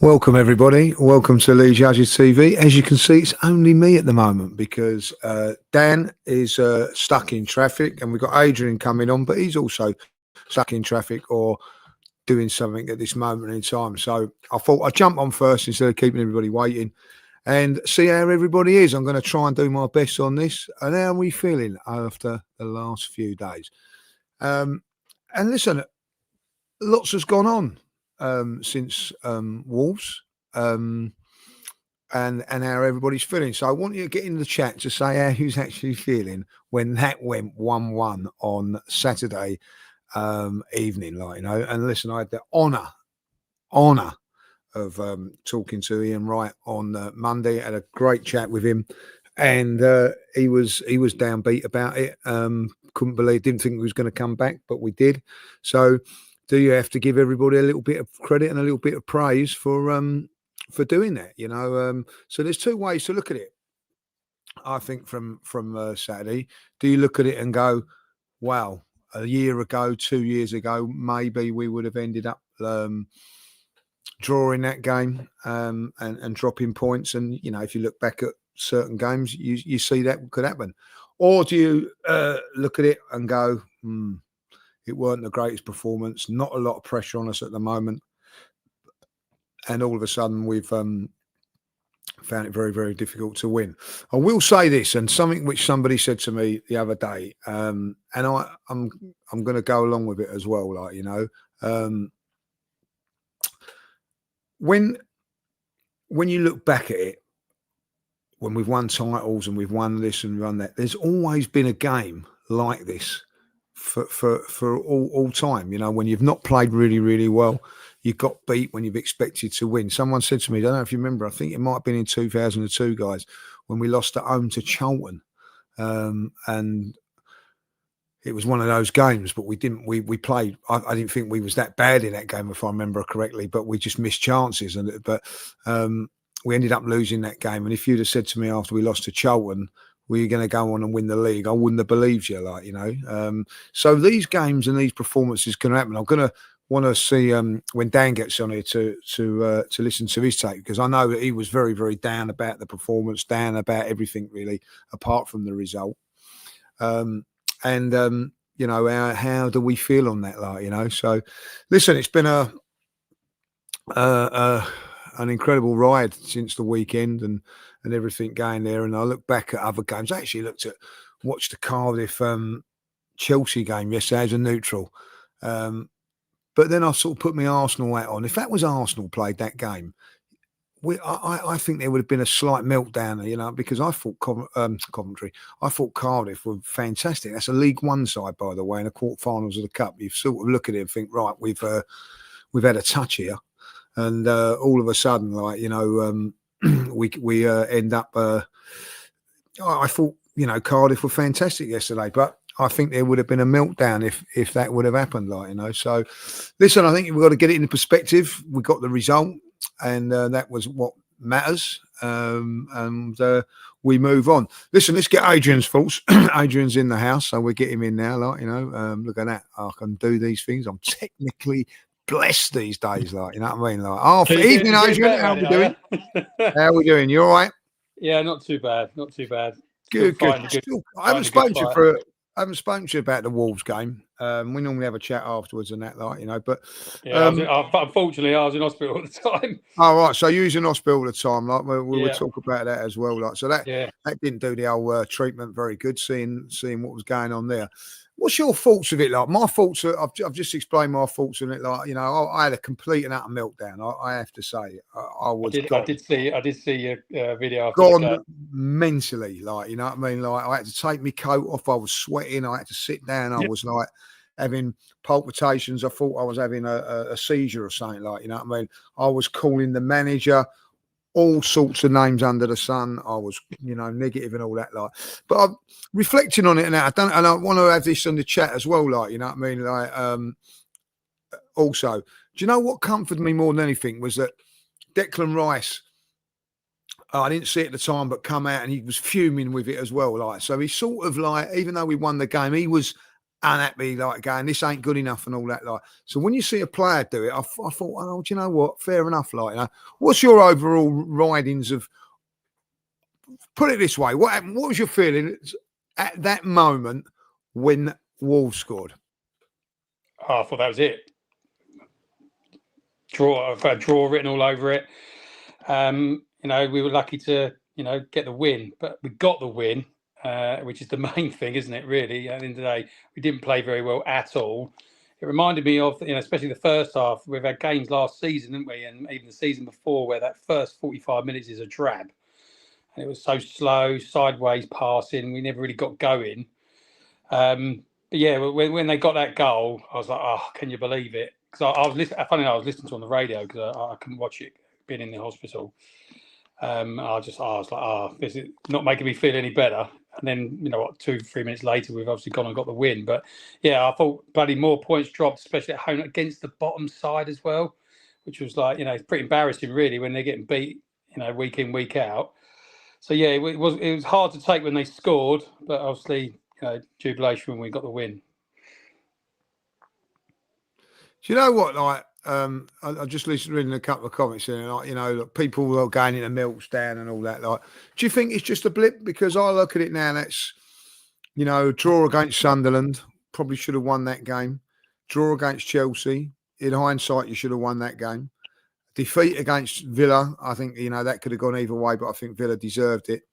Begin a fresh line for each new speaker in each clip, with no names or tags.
Welcome, everybody. Welcome to Lee Judges TV. As you can see, it's only me at the moment because Dan is stuck in traffic and we've got Adrian coming on, but he's also stuck in traffic or doing something at this moment in time. So I thought I'd jump on first instead of keeping everybody waiting and see how everybody is. I'm going to try and do my best on this. And how are we feeling after the last few days? And listen, lots has gone on since Wolves and how everybody's feeling. So I want you to get in the chat to say how who's actually feeling when that went 1-1 on Saturday evening, And listen, I had the honour of talking to Ian Wright on Monday. I had a great chat with him, and he was downbeat about it. Didn't think we was going to come back, but we did. So do you have to give everybody a little bit of credit and a little bit of praise for doing that? So there's two ways to look at it. I think from Saturday, do you look at it and go, wow, a year ago, 2 years ago, maybe we would have ended up drawing that game and dropping points. And, if you look back at certain games, you see that could happen. Or do you look at it and go, it weren't the greatest performance, not a lot of pressure on us at the moment. And all of a sudden we've found it very, very difficult to win. I will say this, and something which somebody said to me the other day, and I'm going to go along with it as well. When you look back at it, when we've won titles and we've won this and won that, there's always been a game like this for all time. When you've not played really, really well, you got beat when you've expected to win. Someone said to me, I don't know if you remember, I think it might have been in 2002, guys, when we lost at home to Charlton. And it was one of those games, but we played. I didn't think we was that bad in that game, if I remember correctly, but we just missed chances. But we ended up losing that game. And if you'd have said to me after we lost to Charlton, were you going to go on and win the league, I wouldn't have believed you, So these games and these performances can happen. I'm going to want to see when Dan gets on here to listen to his take, because I know that he was very, very down about the performance, down about everything really, apart from the result. How do we feel on that, So listen, it's been an incredible ride since the weekend and everything going there. And I look back at other games. I actually watched the Cardiff Chelsea game yesterday as a neutral. But then I sort of put my Arsenal hat on. If that was Arsenal played that game, I think there would have been a slight meltdown, because I thought Coventry, I thought Cardiff were fantastic. That's a League One side, by the way, in the quarterfinals of the Cup. You sort of look at it and think, right, we've had a touch here. And all of a sudden, we end up. I thought, Cardiff were fantastic yesterday, but I think there would have been a meltdown if that would have happened, So, listen, I think we've got to get it into perspective. We got the result, and that was what matters. And we move on. Listen, let's get Adrian's thoughts. Adrian's in the house, so we'll get him in now. Look at that. I can do these things. I'm technically blessed these days, you know what I mean? Evening, Adrian. How are we doing? How are we doing? You all right?
Yeah, not too bad.
Good. I haven't spoken to you about the Wolves game. We normally have a chat afterwards and that, But
yeah, unfortunately, I was in hospital at the time.
Oh, right. So you was in hospital all the time, we would talk about that as well, So that didn't do the whole treatment very good. Seeing what was going on there. What's your thoughts of it? My thoughts are, I've just explained my thoughts on it. I had a complete and utter meltdown. I have to say,
I did see your video.
Gone mentally, you know what I mean? I had to take my coat off. I was sweating. I had to sit down. I was having palpitations. I thought I was having a seizure or something, you know what I mean? I was calling the manager all sorts of names under the sun. I was, negative and all that, But I'm reflecting on it now. I want to have this in the chat as well, you know what I mean? Also, do you know what comforted me more than anything was that Declan Rice, I didn't see it at the time, but come out and he was fuming with it as well, So he sort of even though we won the game, he was unhappy, like going, this ain't good enough and all that. Like, so when you see a player do it, I thought, oh, do you know what? Fair enough. Like, what's your overall ridings of? Put it this way: what was your feeling at that moment when Wolves scored?
Oh, I thought that was it. I've got a draw written all over it. We were lucky to, get the win, but we got the win, which is the main thing, isn't it? Really, at the end of the day, we didn't play very well at all. It reminded me of, especially the first half. We've had games last season, didn't we? And even the season before, where that first 45 minutes is a drab, and it was so slow, sideways passing. We never really got going. But yeah, when they got that goal, I was like, oh, can you believe it? Because I was listening. Funny enough, I was listening to it on the radio because I couldn't watch it being in the hospital. I was like, oh, this is not making me feel any better. And then, 2-3 minutes later, we've obviously gone and got the win. But yeah, I thought bloody more points dropped, especially at home against the bottom side as well, which was like, it's pretty embarrassing really when they're getting beat, week in, week out. So yeah, it was hard to take when they scored, but obviously, jubilation when we got the win.
Do you know what? Like, I just reading a couple of comments here, and like, people are going into meltdown and all that. Like, do you think it's just a blip? Because I look at it now, and that's, draw against Sunderland, probably should have won that game. Draw against Chelsea, in hindsight, you should have won that game. Defeat against Villa, I think, that could have gone either way, but I think Villa deserved it.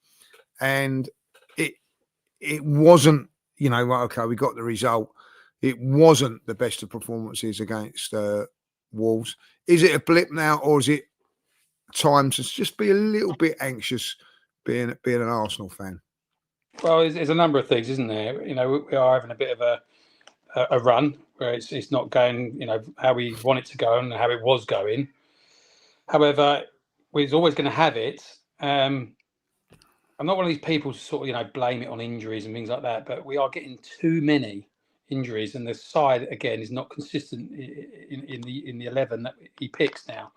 And it wasn't, okay, we got the result. It wasn't the best of performances against Wolves. Is it a blip now, or is it time to just be a little bit anxious being an Arsenal fan?
Well, there's a number of things, isn't there? We are having a bit of a run where it's not going, how we want it to go and how it was going. However, we're always going to have it. I'm not one of these people to sort of, blame it on injuries and things like that, but we are getting too many injuries, and the side again is not consistent in the 11 that he picks now.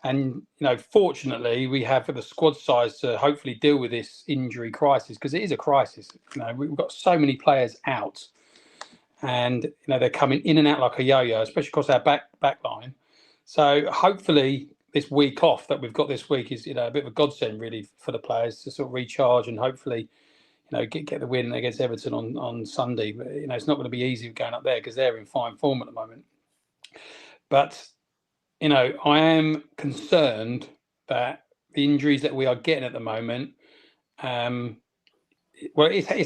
And fortunately, we have the squad size to hopefully deal with this injury crisis, because it is a crisis. We've got so many players out, and they're coming in and out like a yo-yo, especially across our back line. So hopefully, this week off that we've got this week is a bit of a godsend really for the players to sort of recharge and hopefully get the win against Everton on Sunday. But it's not going to be easy going up there because they're in fine form at the moment. But I am concerned that the injuries that we are getting at the moment, it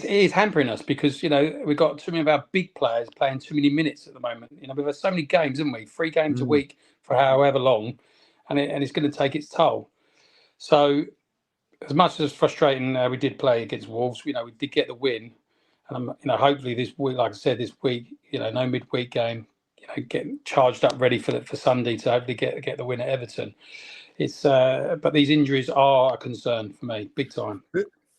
is hampering us, because we've got too many of our big players playing too many minutes at the moment. We've had so many games, haven't we? 3 games a week for however long, and it's going to take its toll. So, as much as frustrating we did play against Wolves, we did get the win, and hopefully this week, like I said, this week, no midweek game, get charged up ready for Sunday to hopefully get the win at Everton. It's but these injuries are a concern for me, big time.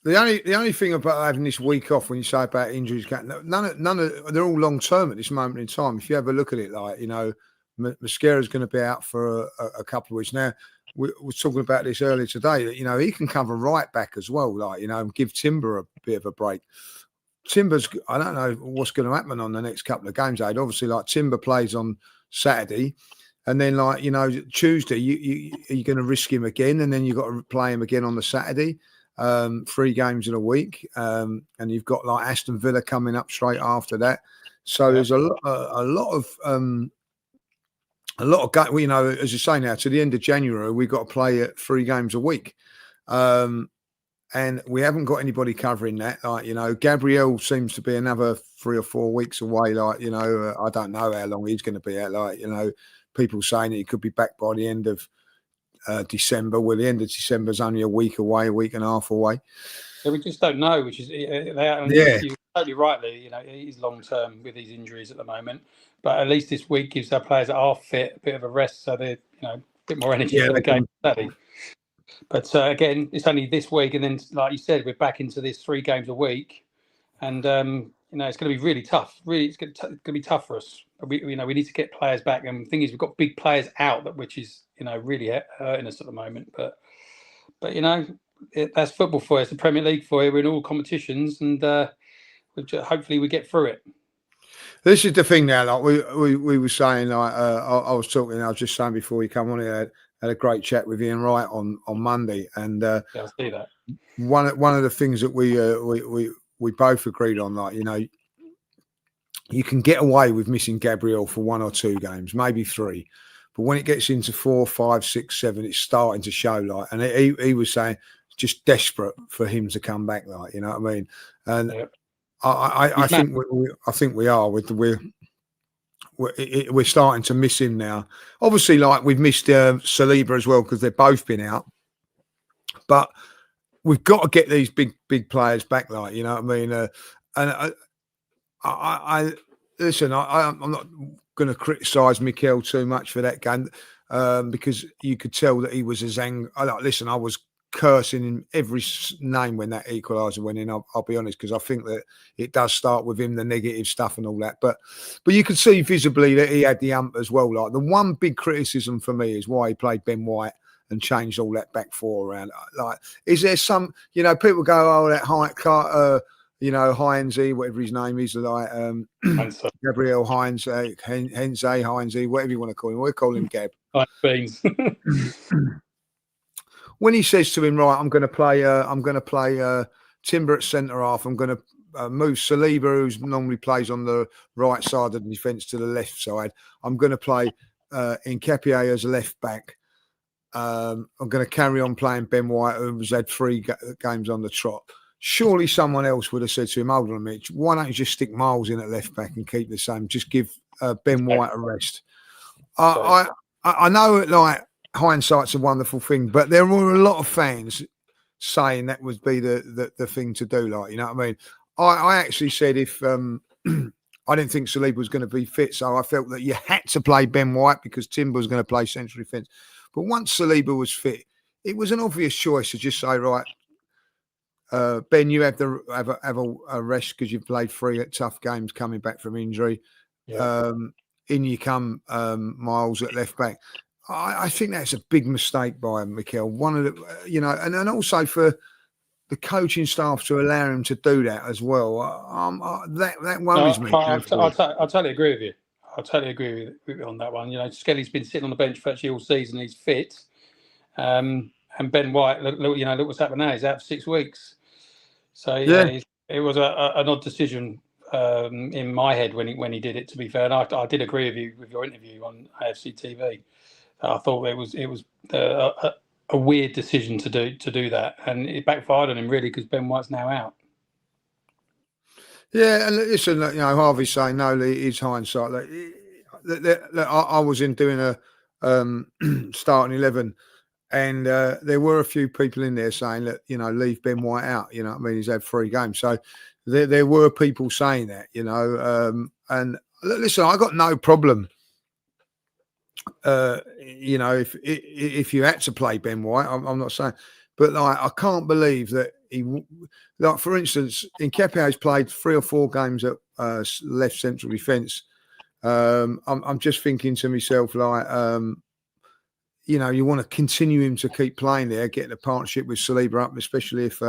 The only thing about having this week off, when you say about injuries, none of they're all long term at this moment in time. If you have a look at it, like Mosquera's going to be out for a couple of weeks now. We were talking about this earlier today that he can cover right back as well, like and give Timber a bit of a break. Timber's, I don't know what's going to happen on the next couple of games. Aid, obviously, like Timber plays on Saturday, and then Tuesday you're going to risk him again, and then you've got to play him again on the Saturday. 3 games in a week, and you've got like Aston Villa coming up straight after that. So there's a lot of as you say now, to the end of January, we've got to play at 3 games a week. And we haven't got anybody covering that. Like, Gabriel seems to be another 3 or 4 weeks away. Like, I don't know how long he's going to be out. Like, people saying that he could be back by the end of December. Well, the end of December is only a week away, a week and a half away.
So we just don't know, which is
Yeah.
You're totally rightly. It is long term with these injuries at the moment, but at least this week gives our players that are fit a bit of a rest, so they're a bit more energy for the game Saturday. But again, it's only this week, and then like you said, we're back into this 3 games a week, and it's going to be really tough. Really, it's going to be tough for us. We need to get players back, and the thing is, we've got big players out, which is really hurting us at the moment. But that's football for you. It's the Premier League for you. We're in all competitions, and hopefully we get through it.
This is the thing now. Like we were saying, like I was talking. I was just saying before you come on here, had a great chat with Ian Wright on Monday, and
Yeah, I see that.
one of the things that we both agreed on, like, you know, you can get away with missing Gabriel for 1 or 2 games, maybe 3, but when it gets into 4, 5, 6, 7, it's starting to show. Like, and he was saying, just desperate for him to come back. Like, you know what I mean? And
Yep.
I think we are with we're starting to miss him now. Obviously, like, we've missed Saliba as well because they've both been out, but we've got to get these big players back. Like, you know what I mean? And I listen. I'm not going to criticise Mikel too much for that game because you could tell that he was as angry. Listen, I was cursing in every name when that equaliser went in. I'll be honest, because I think that it does start with him, the negative stuff and all that. But you could see visibly that he had the ump as well. Like, the one big criticism for me is why he played Ben White and changed all that back 4 around. Like, is there some, you know, people go, oh, that Carter, you know, Heinze, whatever his name is, like Gabriel Heinz, Heinze, whatever you want to call him. We'll call him Gab.
Beans.
When he says to him, right, I'm going to play Timber at centre half. I'm going to move Saliba, who normally plays on the right side of the defence, to the left side. I'm going to play Nketiah as a left back. I'm going to carry on playing Ben White, who's had 3 games on the trot. Surely someone else would have said to him, hold on a minute, why don't you just stick Miles in at left back and keep the same? Just give Ben White a rest. I know, like, hindsight's a wonderful thing, but there were a lot of fans saying that would be the thing to do. Like, you know what I mean? I actually said if I didn't think Saliba was going to be fit, so I felt that you had to play Ben White because Timber was going to play central defence. But once Saliba was fit, it was an obvious choice to just say, right, Ben, you have a rest because you've played 3 tough games coming back from injury.
Yeah.
In you come, Miles at left back. I think that's a big mistake by Mikel. One of the, you know, and also for the coaching staff to allow him to do that as well. That worries me.
I totally agree with you. I totally agree with you on that one. You know, Skelly's been sitting on the bench virtually all season. He's fit. And Ben White, look what's happened now. He's out for 6 weeks. So yeah, it was an odd decision in my head when he did it. To be fair, and I did agree with you with your interview on AFC TV. I thought it was a weird decision to do that, and it backfired on him really because Ben White's now out.
Yeah, and listen, you know, Harvey's saying no, it's hindsight. I was in doing a starting 11. And there were a few people in there saying that, you know, leave Ben White out. You know what I mean? He's had 3 games. So there were people saying that, you know. And listen, I got no problem, you know, if you had to play Ben White. I'm not saying. But, like, I can't believe that he, like, for instance, Nketiah's played 3 or 4 games at left central defence. I'm just thinking to myself, like, you know, you want to continue him to keep playing there, getting a partnership with Saliba up, especially if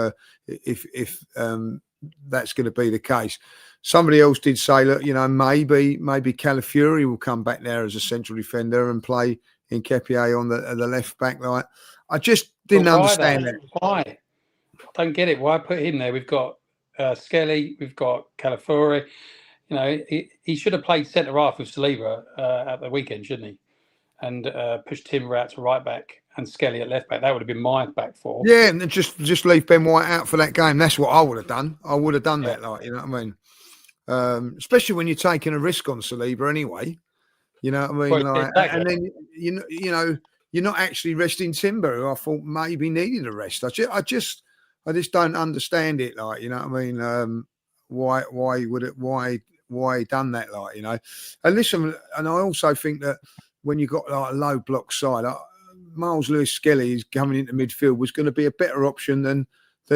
that's going to be the case. Somebody else did say, look, you know, maybe Calafiori will come back there as a central defender and play Nketiah on the left back. Like, I just didn't understand that.
Why? I don't get it. Why put him there? We've got Skelly, we've got Calafiori. You know, he should have played centre half with Saliba at the weekend, shouldn't he? And pushed Timber out to right back and Skelly at left back. That would have been my back 4.
Yeah, and just leave Ben White out for that game. That's what I would have done. I would have done that, like, you know what I mean? Especially when you're taking a risk on Saliba anyway. You know what I mean?
Well,
like,
exactly.
And then you know you're not actually resting Timber, who I thought maybe needed a rest. I just don't understand it. Like, you know what I mean? Why he done that? Like, you know. And listen, and I also think that when you got, like, a low block side, Miles Lewis-Skelly is coming into midfield was going to be a better option than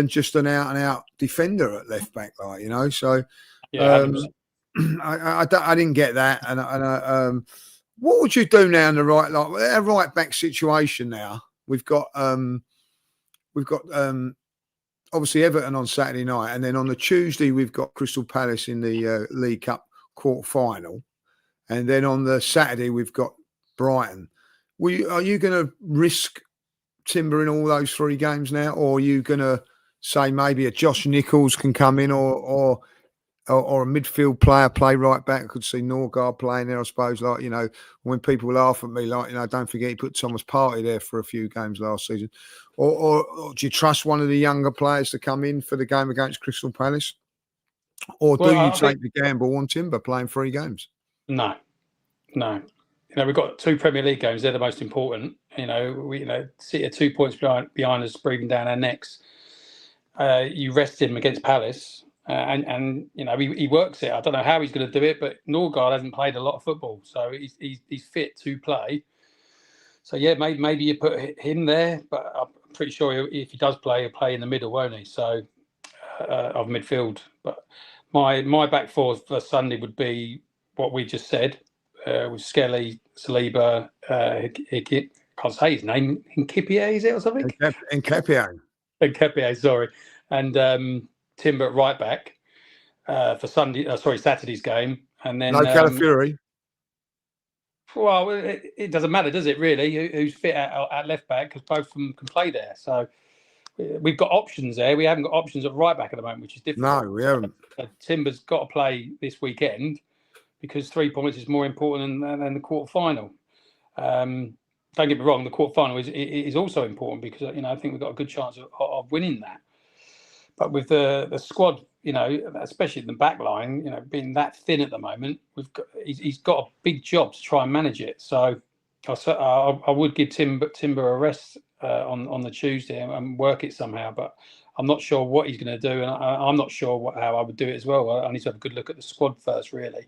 just an out and out defender at left back, like, you know. So
yeah,
I didn't get that. And what would you do now in the right, like, our right back situation now? We've got obviously Everton on Saturday night, and then on the Tuesday we've got Crystal Palace in the League Cup quarter final, and then on the Saturday we've got Brighton. Are you going to risk Timber in all those 3 games now, or are you going to say maybe a Josh Nichols can come in, or a midfield player play right back? I could see Norgard playing there, I suppose. Like, you know, when people laugh at me, like, you know, don't forget he put Thomas Partey there for a few games last season. Or do you trust one of the younger players to come in for the game against Crystal Palace? Or do you take the gamble on Timber playing 3 games?
No. You know, we've got 2 Premier League games. They're the most important. You know, City are 2 points behind us, breathing down our necks. You rest him against Palace, and you know he works it. I don't know how he's going to do it, but Norgard hasn't played a lot of football, so he's fit to play. So yeah, maybe you put him there, but I'm pretty sure if he does play, he'll play in the middle, won't he? So of midfield. But my back four for Sunday would be what we just said, with Skelly, Saliba, can't say his name, Nkipie, is it, or something?
Nkipie,
sorry, and Timber at right back for Saturday's game, and then
no Calafiori.
Well, it doesn't matter, does it? Really, who's fit at left back, because both of them can play there. So we've got options there. We haven't got options at right back at the moment, which is difficult.
No, we haven't.
Timber's got to play this weekend because 3 points is more important than the quarter final. Don't get me wrong, the quarter final is also important because, you know, I think we've got a good chance of winning that. But with the squad, you know, especially the back line, you know, being that thin at the moment, he's got a big job to try and manage it. So I would give Timber a rest on the Tuesday and work it somehow. But I'm not sure what he's going to do, and I'm not sure how I would do it as well. I need to have a good look at the squad first, really.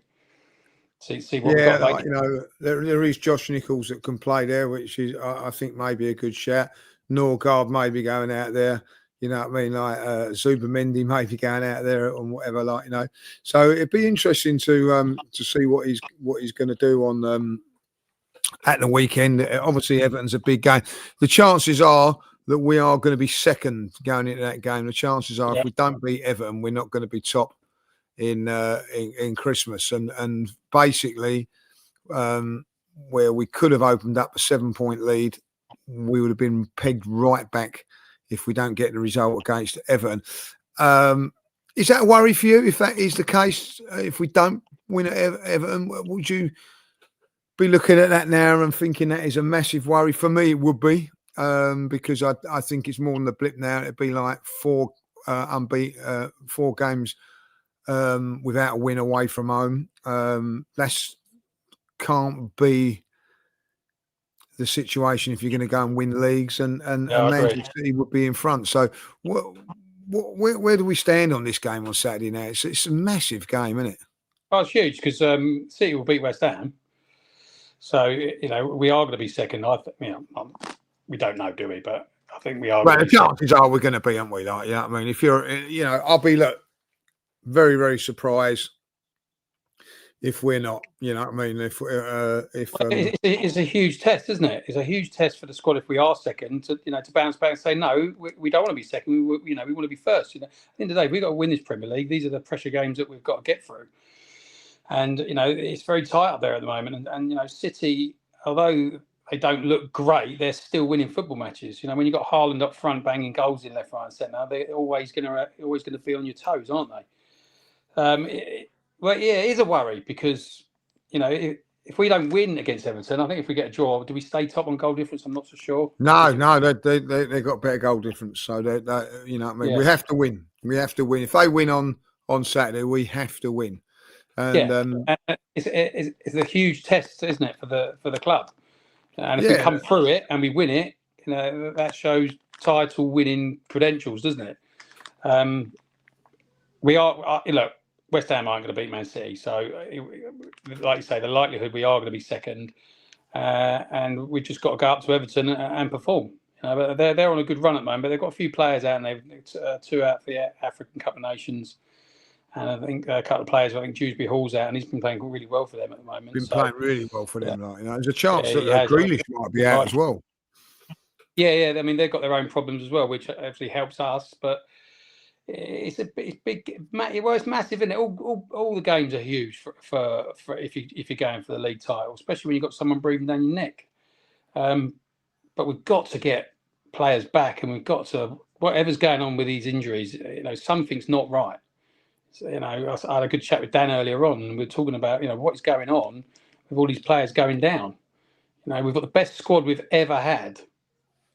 See what we've got.
Like, you know, there is Josh Nichols that can play there, which is I think maybe a good shout. Norgard may be going out there. You know what I mean? Like Zubamendi may be going out there and whatever, like, you know. So it'd be interesting to see what he's going to do on at the weekend. Obviously, Everton's a big game. The chances are that we are going to be second going into that game. The chances are if we don't beat Everton, we're not going to be top in Christmas. And basically, where we could have opened up a 7-point lead, we would have been pegged right back if we don't get the result against Everton. Is that a worry for you? If that is the case, if we don't win at Everton, would you be looking at that now and thinking that is a massive worry? For me, it would be, because I think it's more than the blip now. It'd be like 4 games without a win away from home. That's can't be the situation if you're going to go and win leagues, and Manchester City would be in front. So where do we stand on this game on Saturday now? It's a massive game, isn't it?
Oh, it's huge because City will beat West Ham. So, you know, we are going to be second. We don't know, do we? But I think we are.
Well, the chances are we're going to be, aren't we? Like, I mean, if you're, you know, I'll be very, very surprised if we're not, you know what I mean?
It's a huge test, isn't it? It's a huge test for the squad if we are second to bounce back and say, no, we don't want to be second. We want to be first. You know, at the end of the day, we've got to win this Premier League. These are the pressure games that we've got to get through. And, you know, it's very tight up there at the moment. And you know, City, although they don't look great, they're still winning football matches. You know, when you've got Haaland up front banging goals in left, right and centre, they're always going to be on your toes, aren't they? Well, yeah, it is a worry because, you know, if we don't win against Everton, I think if we get a draw, do we stay top on goal difference? I'm not so sure.
No, they got better goal difference. So they you know what I mean? Yeah. We have to win. We have to win. If they win on Saturday, we have to win. And
it's a huge test, isn't it, for the club? And if we come through it and we win it, you know, that shows title winning credentials, doesn't it? We are look. West Ham aren't going to beat Man City, so like you say, the likelihood we are going to be second, and we've just got to go up to Everton and perform. You know, but they're on a good run at the moment. But they've got a few players out, and they've 2 out for the African Cup of Nations, and I think a couple of players. I think Dewsbury Hall's out, and he's been playing really well for them at the moment.
Playing really well for them. Like, you know, there's a chance that Grealish might be out as well.
Yeah. I mean, they've got their own problems as well, which actually helps us, but. it's big. Well, it's massive, isn't it? All the games are huge for if you're going for the league title, especially when you've got someone breathing down your neck. But we've got to get players back, and we've got to, whatever's going on with these injuries, something's not right. So, I had a good chat with Dan earlier on, and we were talking about what's going on with all these players going down. We've got the best squad we've ever had,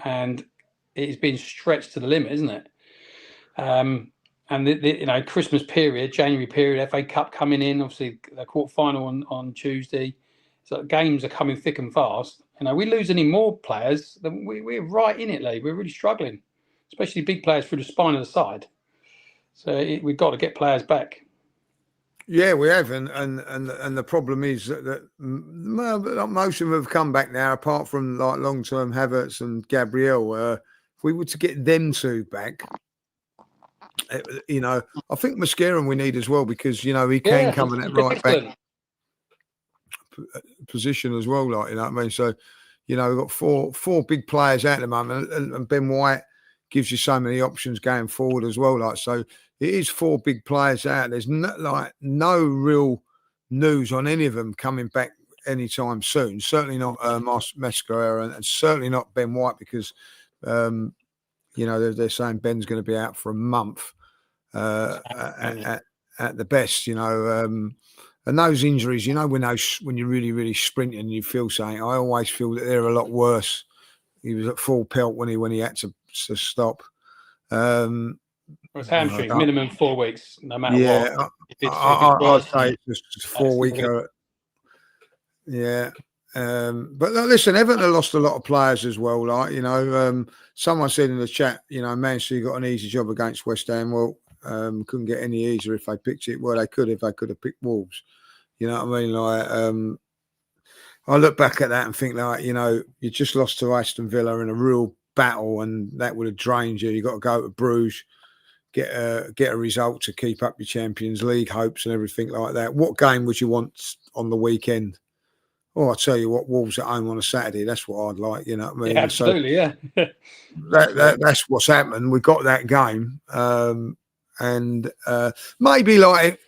and it's been stretched to the limit, isn't it? And the Christmas period, January period, FA Cup coming in, obviously the quarter final on Tuesday. So games are coming thick and fast. We lose any more players, then we're right in it, Lee. We're really struggling, especially big players through the spine of the side. So we've got to get players back.
Yeah, we have, and the problem is that most of them have come back now, apart from like long-term Havertz and Gabriel. If we were to get them two back, I think Mascaron we need as well, because he can come in that right back position as well. Like, what I mean? So, we've got four big players out at the moment, and Ben White gives you so many options going forward as well. Like, so it is four big players out. There's no real news on any of them coming back anytime soon. Certainly not Mascaron, and certainly not Ben White, because they're saying Ben's going to be out for a month at the best. And those injuries, when you're really, really sprinting, you feel something. I always feel that they're a lot worse. He was at full pelt when he had to stop.
It's hamstring, minimum 4 weeks, no matter what.
Yeah, I'd say it's just 4 week. Yeah. But listen, Everton lost a lot of players as well. Like, someone said in the chat, Man City got an easy job against West Ham. Well, couldn't get any easier if they picked it. Well, they could if they could have picked Wolves. You know what I mean? Like, I look back at that and think, like, you just lost to Aston Villa in a real battle, and that would have drained you. You got to go to Bruges, get a result to keep up your Champions League hopes and everything like that. What game would you want on the weekend? Oh, I tell you what, Wolves at home on a Saturday. That's what I'd like. You know what I mean?
Yeah, absolutely,
so that's what's happened. We got that game, and maybe, like,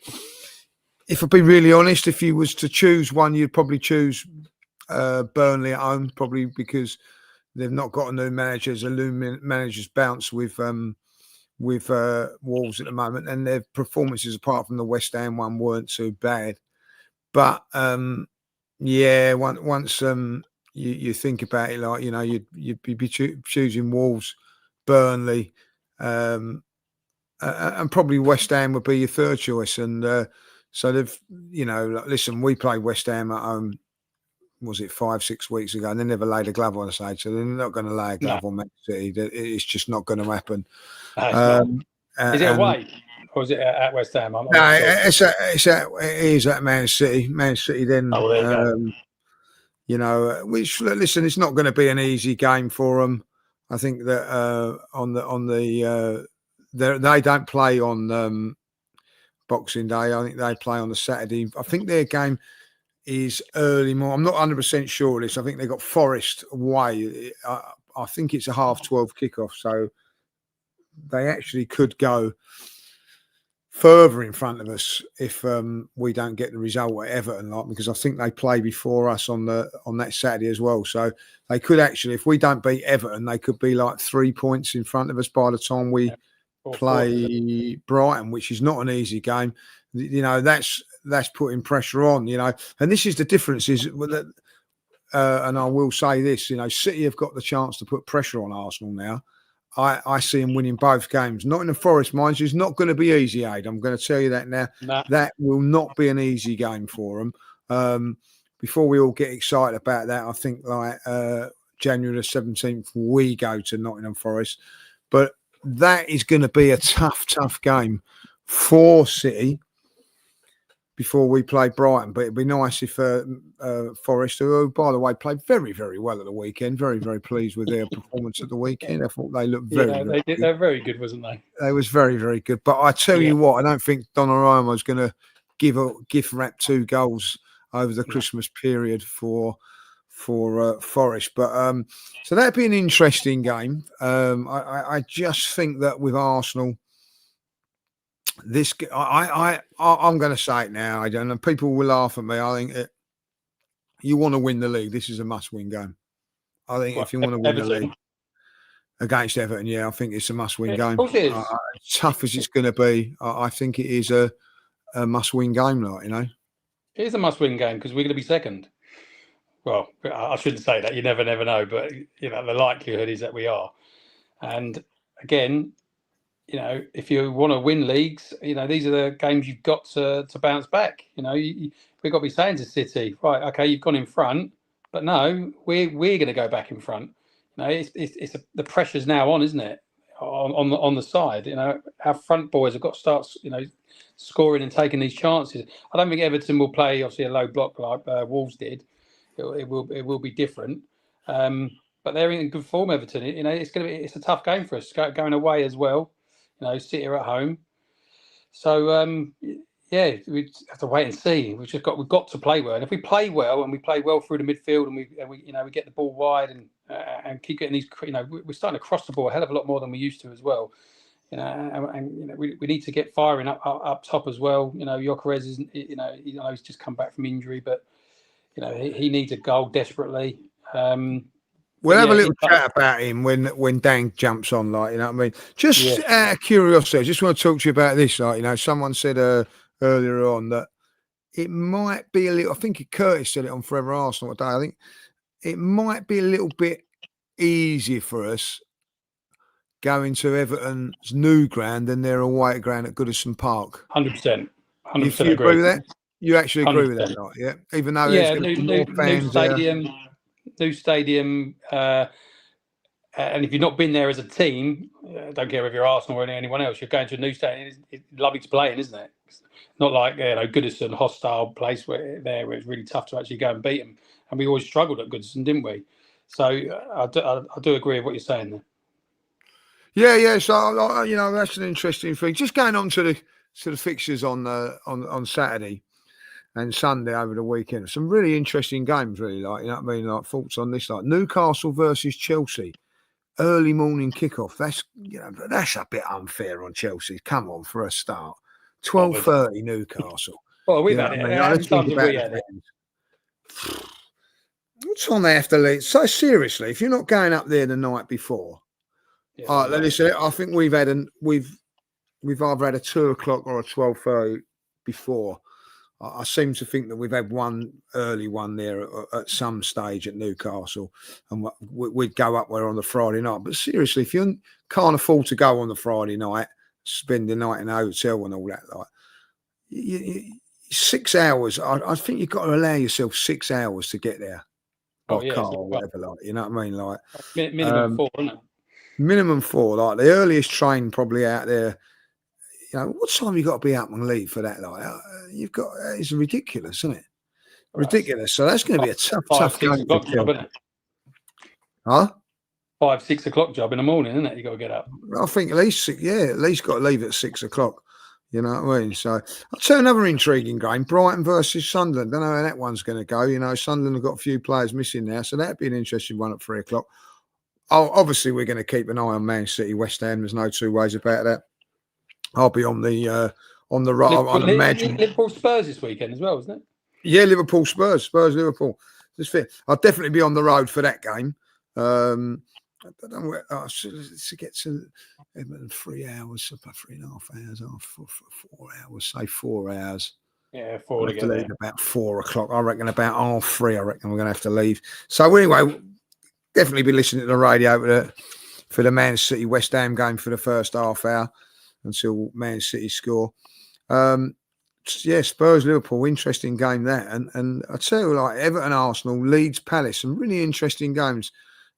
if I'd be really honest, if you was to choose one, you'd probably choose Burnley at home, probably because they've not got a new manager. There's a new manager's bounce with Wolves at the moment, and their performances, apart from the West Ham one, weren't too bad. But yeah, once you think about it, like, you'd be choosing Wolves, Burnley, and probably West Ham would be your third choice. And so they've, listen, we played West Ham at home. Was it 5-6 weeks ago? And they never laid a glove on us, so they're not going to lay a glove on Man City. It's just not going to happen.
Is it away or is it at West Ham?
No, it is at Man City. Man City then.
Oh, there you go.
Which, listen, it's not going to be an easy game for them. I think that they don't play on Boxing Day. I think they play on the Saturday. I think their game is early morning. I'm not 100% sure of this. I think they got Forest away. I think it's a 12:30 kickoff, so they actually could go further in front of us if we don't get the result at Everton, because I think they play before us on that Saturday as well. So they could actually, if we don't beat Everton, they could be like 3 points in front of us by the time we play Brighton, which is not an easy game. That's putting pressure on, and this is the difference is that, and I will say this, City have got the chance to put pressure on Arsenal now. I see them winning both games. Nottingham Forest, mind you, is not going to be easy, Aid. I'm going to tell you that now. Nah. That will not be an easy game for them. Before we all get excited about that, I think like January the 17th, we go to Nottingham Forest. But that is going to be a tough game for City before we play Brighton. But it'd be nice if Forest, who, by the way, played very, very well at the weekend. Very, very pleased with their performance at the weekend. I thought they looked very good.
They're very good, wasn't they?
They was very, very good. But I tell you what, I don't think Donnarumma was going to gift wrap 2 goals over the Christmas period for Forest. But so that'd be an interesting game. I just think that with Arsenal, this, I'm going to say it now, Adrian, and people will laugh at me. I think you want to win the league. This is a must-win game. I think if you want to win the league against Everton, I think it's a must-win game.
Of course it is.
Tough as it's going to be, I think it is a must-win game, like,
It is a must-win game because we're going to be second. Well, I shouldn't say that. You never know, but the likelihood is that we are. And again, if you want to win leagues, these are the games you've got to bounce back. We've got to be saying to City, right, okay, you've gone in front, but no, we're going to go back in front. It's the pressure's now on, isn't it? On the side, our front boys have got to start, scoring and taking these chances. I don't think Everton will play obviously a low block like Wolves did. It will be different, but they're in good form. Everton, it's a tough game for us going away as well. City are at home, so we have to wait and see. We've got to play well, and if we play well and we play well through the midfield and we get the ball wide and keep getting these, we're starting to cross the ball a hell of a lot more than we used to as well. We need to get firing up top as well. Gyökeres isn't, he's just come back from injury, but he needs a goal desperately.
We'll have a little chat about him when Dan jumps on, like, you know what I mean? Just out of curiosity, I just want to talk to you about this. Like, someone said earlier on that it might be a little, I think Curtis said it on Forever Arsenal today, I think it might be a little bit easier for us going to Everton's new ground than their away ground at Goodison Park.
100%. 100%
you agree with that? You actually agree 100%. With that, right? Yeah? Even though there's going to be more fans
new stadium, and if you've not been there as a team, don't care if you're Arsenal or anyone else, you're going to a new stadium. It's lovely to play in, isn't it? It's not like Goodison, hostile place where it's really tough to actually go and beat them. And we always struggled at Goodison, didn't we? So I do agree with what you're saying there.
Yeah. So that's an interesting thing. Just going on to the fixtures on Saturday and Sunday over the weekend. Some really interesting games, really. Like, like thoughts on this, like Newcastle versus Chelsea, early morning kickoff. That's a bit unfair on Chelsea. Come on, for a start, 12:30 Newcastle.
Well, we've had it. Let's think about it.
What time they have to leave? So seriously, if you're not going up there the night before, listen, I think we've either had a 2 o'clock or a 12:30 before. I seem to think that we've had one early one there at some stage at Newcastle, and we'd go up there on the Friday night. But seriously, if you can't afford to go on the Friday night, spend the night in a hotel and all that, like 6 hours, I think you've got to allow yourself 6 hours to get there by car or whatever, like, you know what I mean? Like
minimum 4, isn't it?
Minimum 4, like the earliest train probably out there. What time you got to be up and leave for that? Like, it's ridiculous, isn't it? Ridiculous. So that's going to be a tough game. Huh?
5, 6 o'clock job in the morning, isn't it? You got to get up.
I think at least got to leave at 6 o'clock. You know what I mean? So I'll tell you another intriguing game: Brighton versus Sunderland. Don't know how that one's going to go. Sunderland have got a few players missing now, so that'd be an interesting one at 3 o'clock. Oh, obviously we're going to keep an eye on Man City, West Ham. There's no two ways about that. I'll be on the right. I imagine
Liverpool Spurs this weekend as well, isn't it?
Yeah, Liverpool Spurs Liverpool. Just fit. I'll definitely be on the road for that game. I don't know where to get to Everton 3 hours, about 3.5 hours, 4 hours, say 4 hours.
Yeah, 4
to leave about 4 o'clock. I reckon about 3:30. I reckon we're going to have to leave. So anyway, definitely be listening to the radio for the Man City West Ham game for the first half hour until Man City score. Spurs Liverpool, interesting game that, and I tell you, like Everton Arsenal, Leeds Palace, some really interesting games.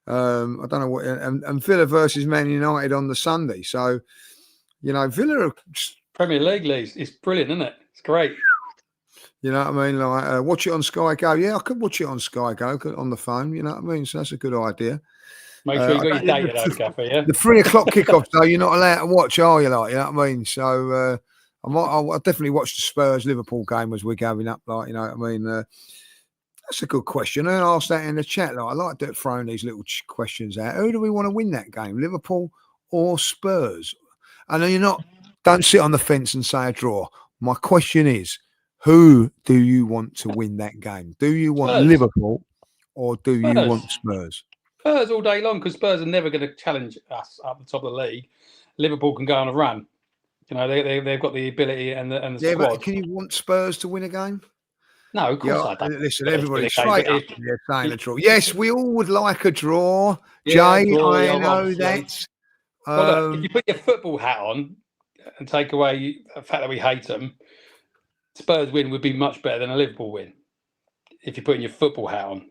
I don't know what, and Villa versus Man United on the Sunday. So Villa are
Premier League leagues. It's brilliant, isn't it? It's great.
You know what I mean? Like watch it on Sky Go. Yeah, I could watch it on Sky Go on the phone. You know what I mean? So that's a good idea.
Make sure you got your data though, Gaffer, yeah?
The 3 o'clock kickoff, though, you're not allowed to watch, are you? Like, you know what I mean? So I'll definitely watch the Spurs Liverpool game as we're going up. Like, you know what I mean? That's a good question. And I'll ask that in the chat. Like, I like throwing these little questions out. Who do we want to win that game, Liverpool or Spurs? I know you're not Don't sit on the fence and say a draw. My question is, who do you want to win that game? Do you want
Spurs.
Liverpool or do you
Spurs.
want Spurs?
Spurs all day long, because Spurs are never going to challenge us up the top of the league. Liverpool can go on a run. You know, they've got the ability and the squad.
But can you want Spurs to win a game?
No, of course I don't.
Listen,
Spurs
everybody
win a game,
straight
but
up here saying a draw. Yes, we all would like a draw.
Yeah,
Jay,
draw,
I
yeah,
know
obviously.
that.
Well, look, if you put your football hat on and take away the fact that we hate them, Spurs win would be much better than a Liverpool win. If you're putting your football hat on,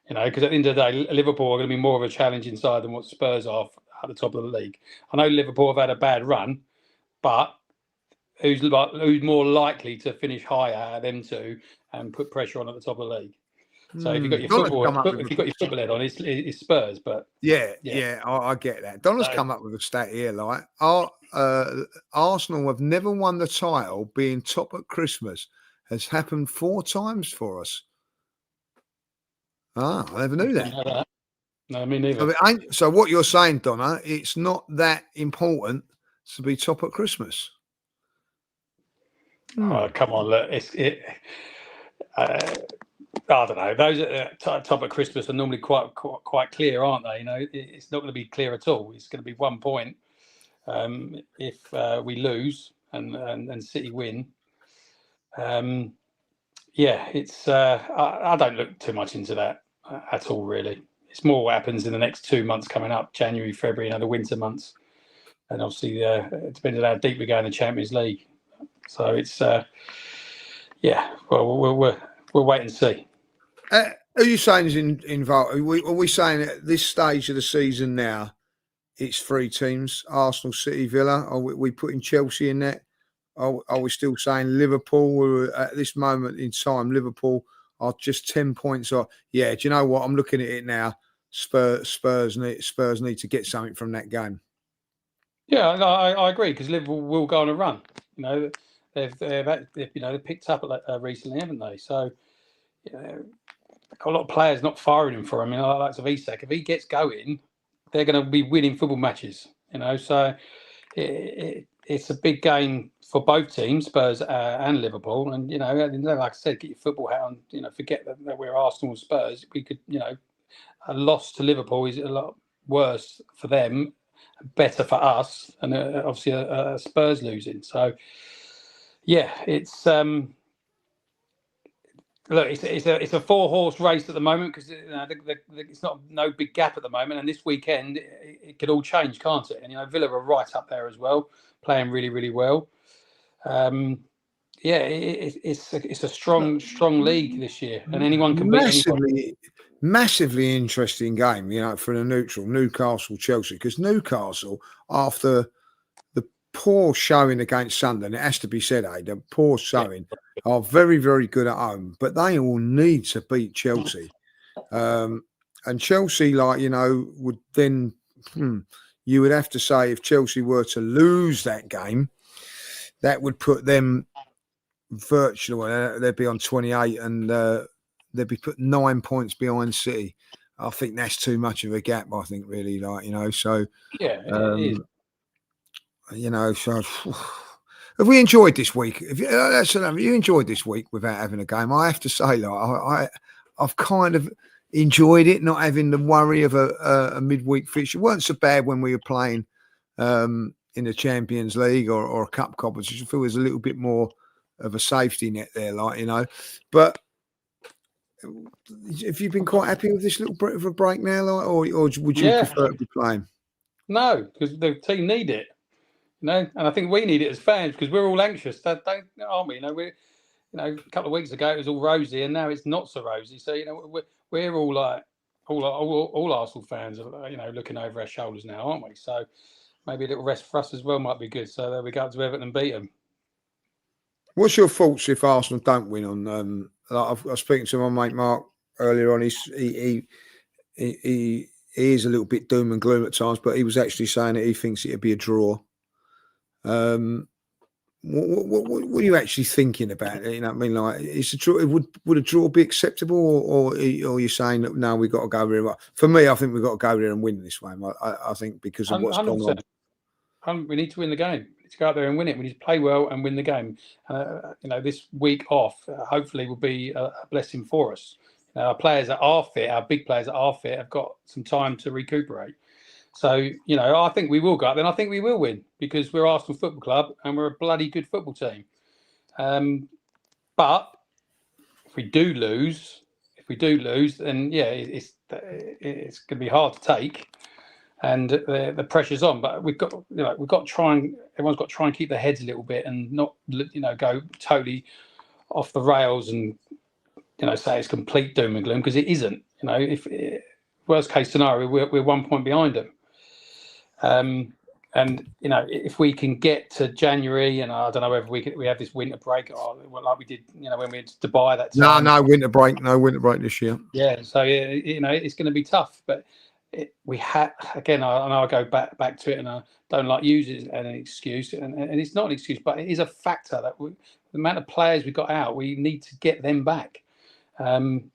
you know, because at the end of the day, Liverpool are going to be more of a challenge inside than what Spurs are at the top of the league. I know Liverpool have had a bad run, but who's more likely to finish higher out of them two and put pressure on at the top of the league? So if you've got your football head on, it's Spurs. But
yeah, I get that. Donald's come up with a stat here, like Arsenal have never won the title being top at Christmas. Has happened 4 times for us. I never knew that.
No, me neither.
So what you're saying, Donna, it's not that important to be top at Christmas.
Oh, come on, look, I don't know. Those at the top of Christmas are normally quite clear, aren't they? You know, it's not going to be clear at all. It's going to be 1 point if we lose and City win. It's. I don't look too much into that at all, really. It's more what happens in the next 2 months coming up, January, February, the winter months, and obviously it depends on how deep we go in the Champions League. So it's. Well, we'll wait and see.
Are you saying is involved? Are we saying at this stage of the season now, it's 3 teams: Arsenal, City, Villa? Are we putting Chelsea in that? Are we still saying Liverpool? At this moment in time, Liverpool are just 10 points off. Yeah, do you know what? I'm looking at it now. Spurs need to get something from that game.
Yeah, I agree, because Liverpool will go on a run. You know, they've picked up recently, haven't they? So, you know, got a lot of players not firing him for him. I mean, like Isak, if he gets going, they're going to be winning football matches. You know, so it's a big game for both teams, Spurs and Liverpool. And you know, like I said, get your football hat on. You know, forget that we're Arsenal and Spurs. We could, you know, a loss to Liverpool is a lot worse for them, better for us, and obviously a Spurs losing. So, yeah, it's. Look, it's a 4-horse race at the moment, because it's no big gap at the moment, and this weekend it could all change, can't it? And you know, Villa are right up there as well, playing really, really well. It's a strong league this year, and anyone can beat anyone.
Massively interesting game, you know, for the neutral, Newcastle-Chelsea, because Newcastle, after the poor showing against Sunderland, it has to be said, the poor showing, are very, very good at home, but they all need to beat Chelsea. And Chelsea, like, you know, would then, you would have to say, if Chelsea were to lose that game, that would put them virtually, they'd be on 28 and they'd be put 9 points behind City. I think that's too much of a gap, I think, really, like, you know, so.
Yeah, it is.
You know, so have we enjoyed this week? Have you enjoyed this week without having a game? I have to say, like, I've kind of enjoyed it, not having the worry of a midweek fixture. It weren't so bad when we were playing in the Champions League or a cup competition. I feel there's a little bit more of a safety net there, like, you know. But have you been quite happy with this little bit of a break now, like, or would you prefer to be playing?
No, because the team need it. You know, and I think we need it as fans, because we're all anxious, aren't we? You know, a couple of weeks ago it was all rosy, and now it's not so rosy. So you know, we're all like all Arsenal fans are, you know, looking over our shoulders now, aren't we? So maybe a little rest for us as well might be good. So there we go to Everton and beat them.
What's your thoughts if Arsenal don't win on? I was speaking to my mate Mark earlier on. He is a little bit doom and gloom at times, but he was actually saying that he thinks it'd be a draw. What are you actually thinking about it? You know what I mean? Like, is a draw, would a draw be acceptable, or are you saying that no, we've got to go there? For me, I think we've got to go there and win this one. I think because of what's 100%.
Gone on. We need to win the game. to go out there and win it. We need to play well and win the game. This week off hopefully will be a blessing for us. Our players that are fit, our big players that are fit, have got some time to recuperate. So, I think we will go up, and I think we will win because we're Arsenal Football Club and we're a bloody good football team. But if we do lose, then it's going to be hard to take, and the pressure's on. But we've got to try and everyone's got to try and keep their heads a little bit and not go totally off the rails and say it's complete doom and gloom, because it isn't. If worst case scenario, we're 1 point behind them. If we can get to January, and I don't know whether we have this winter break like we did, when we went to Dubai that time.
No winter break this year.
Yeah, so it's going to be tough, but we had again. I know I go back to it, and I don't like using it as an excuse, and it's not an excuse, but it is a factor that the amount of players we got out, we need to get them back, and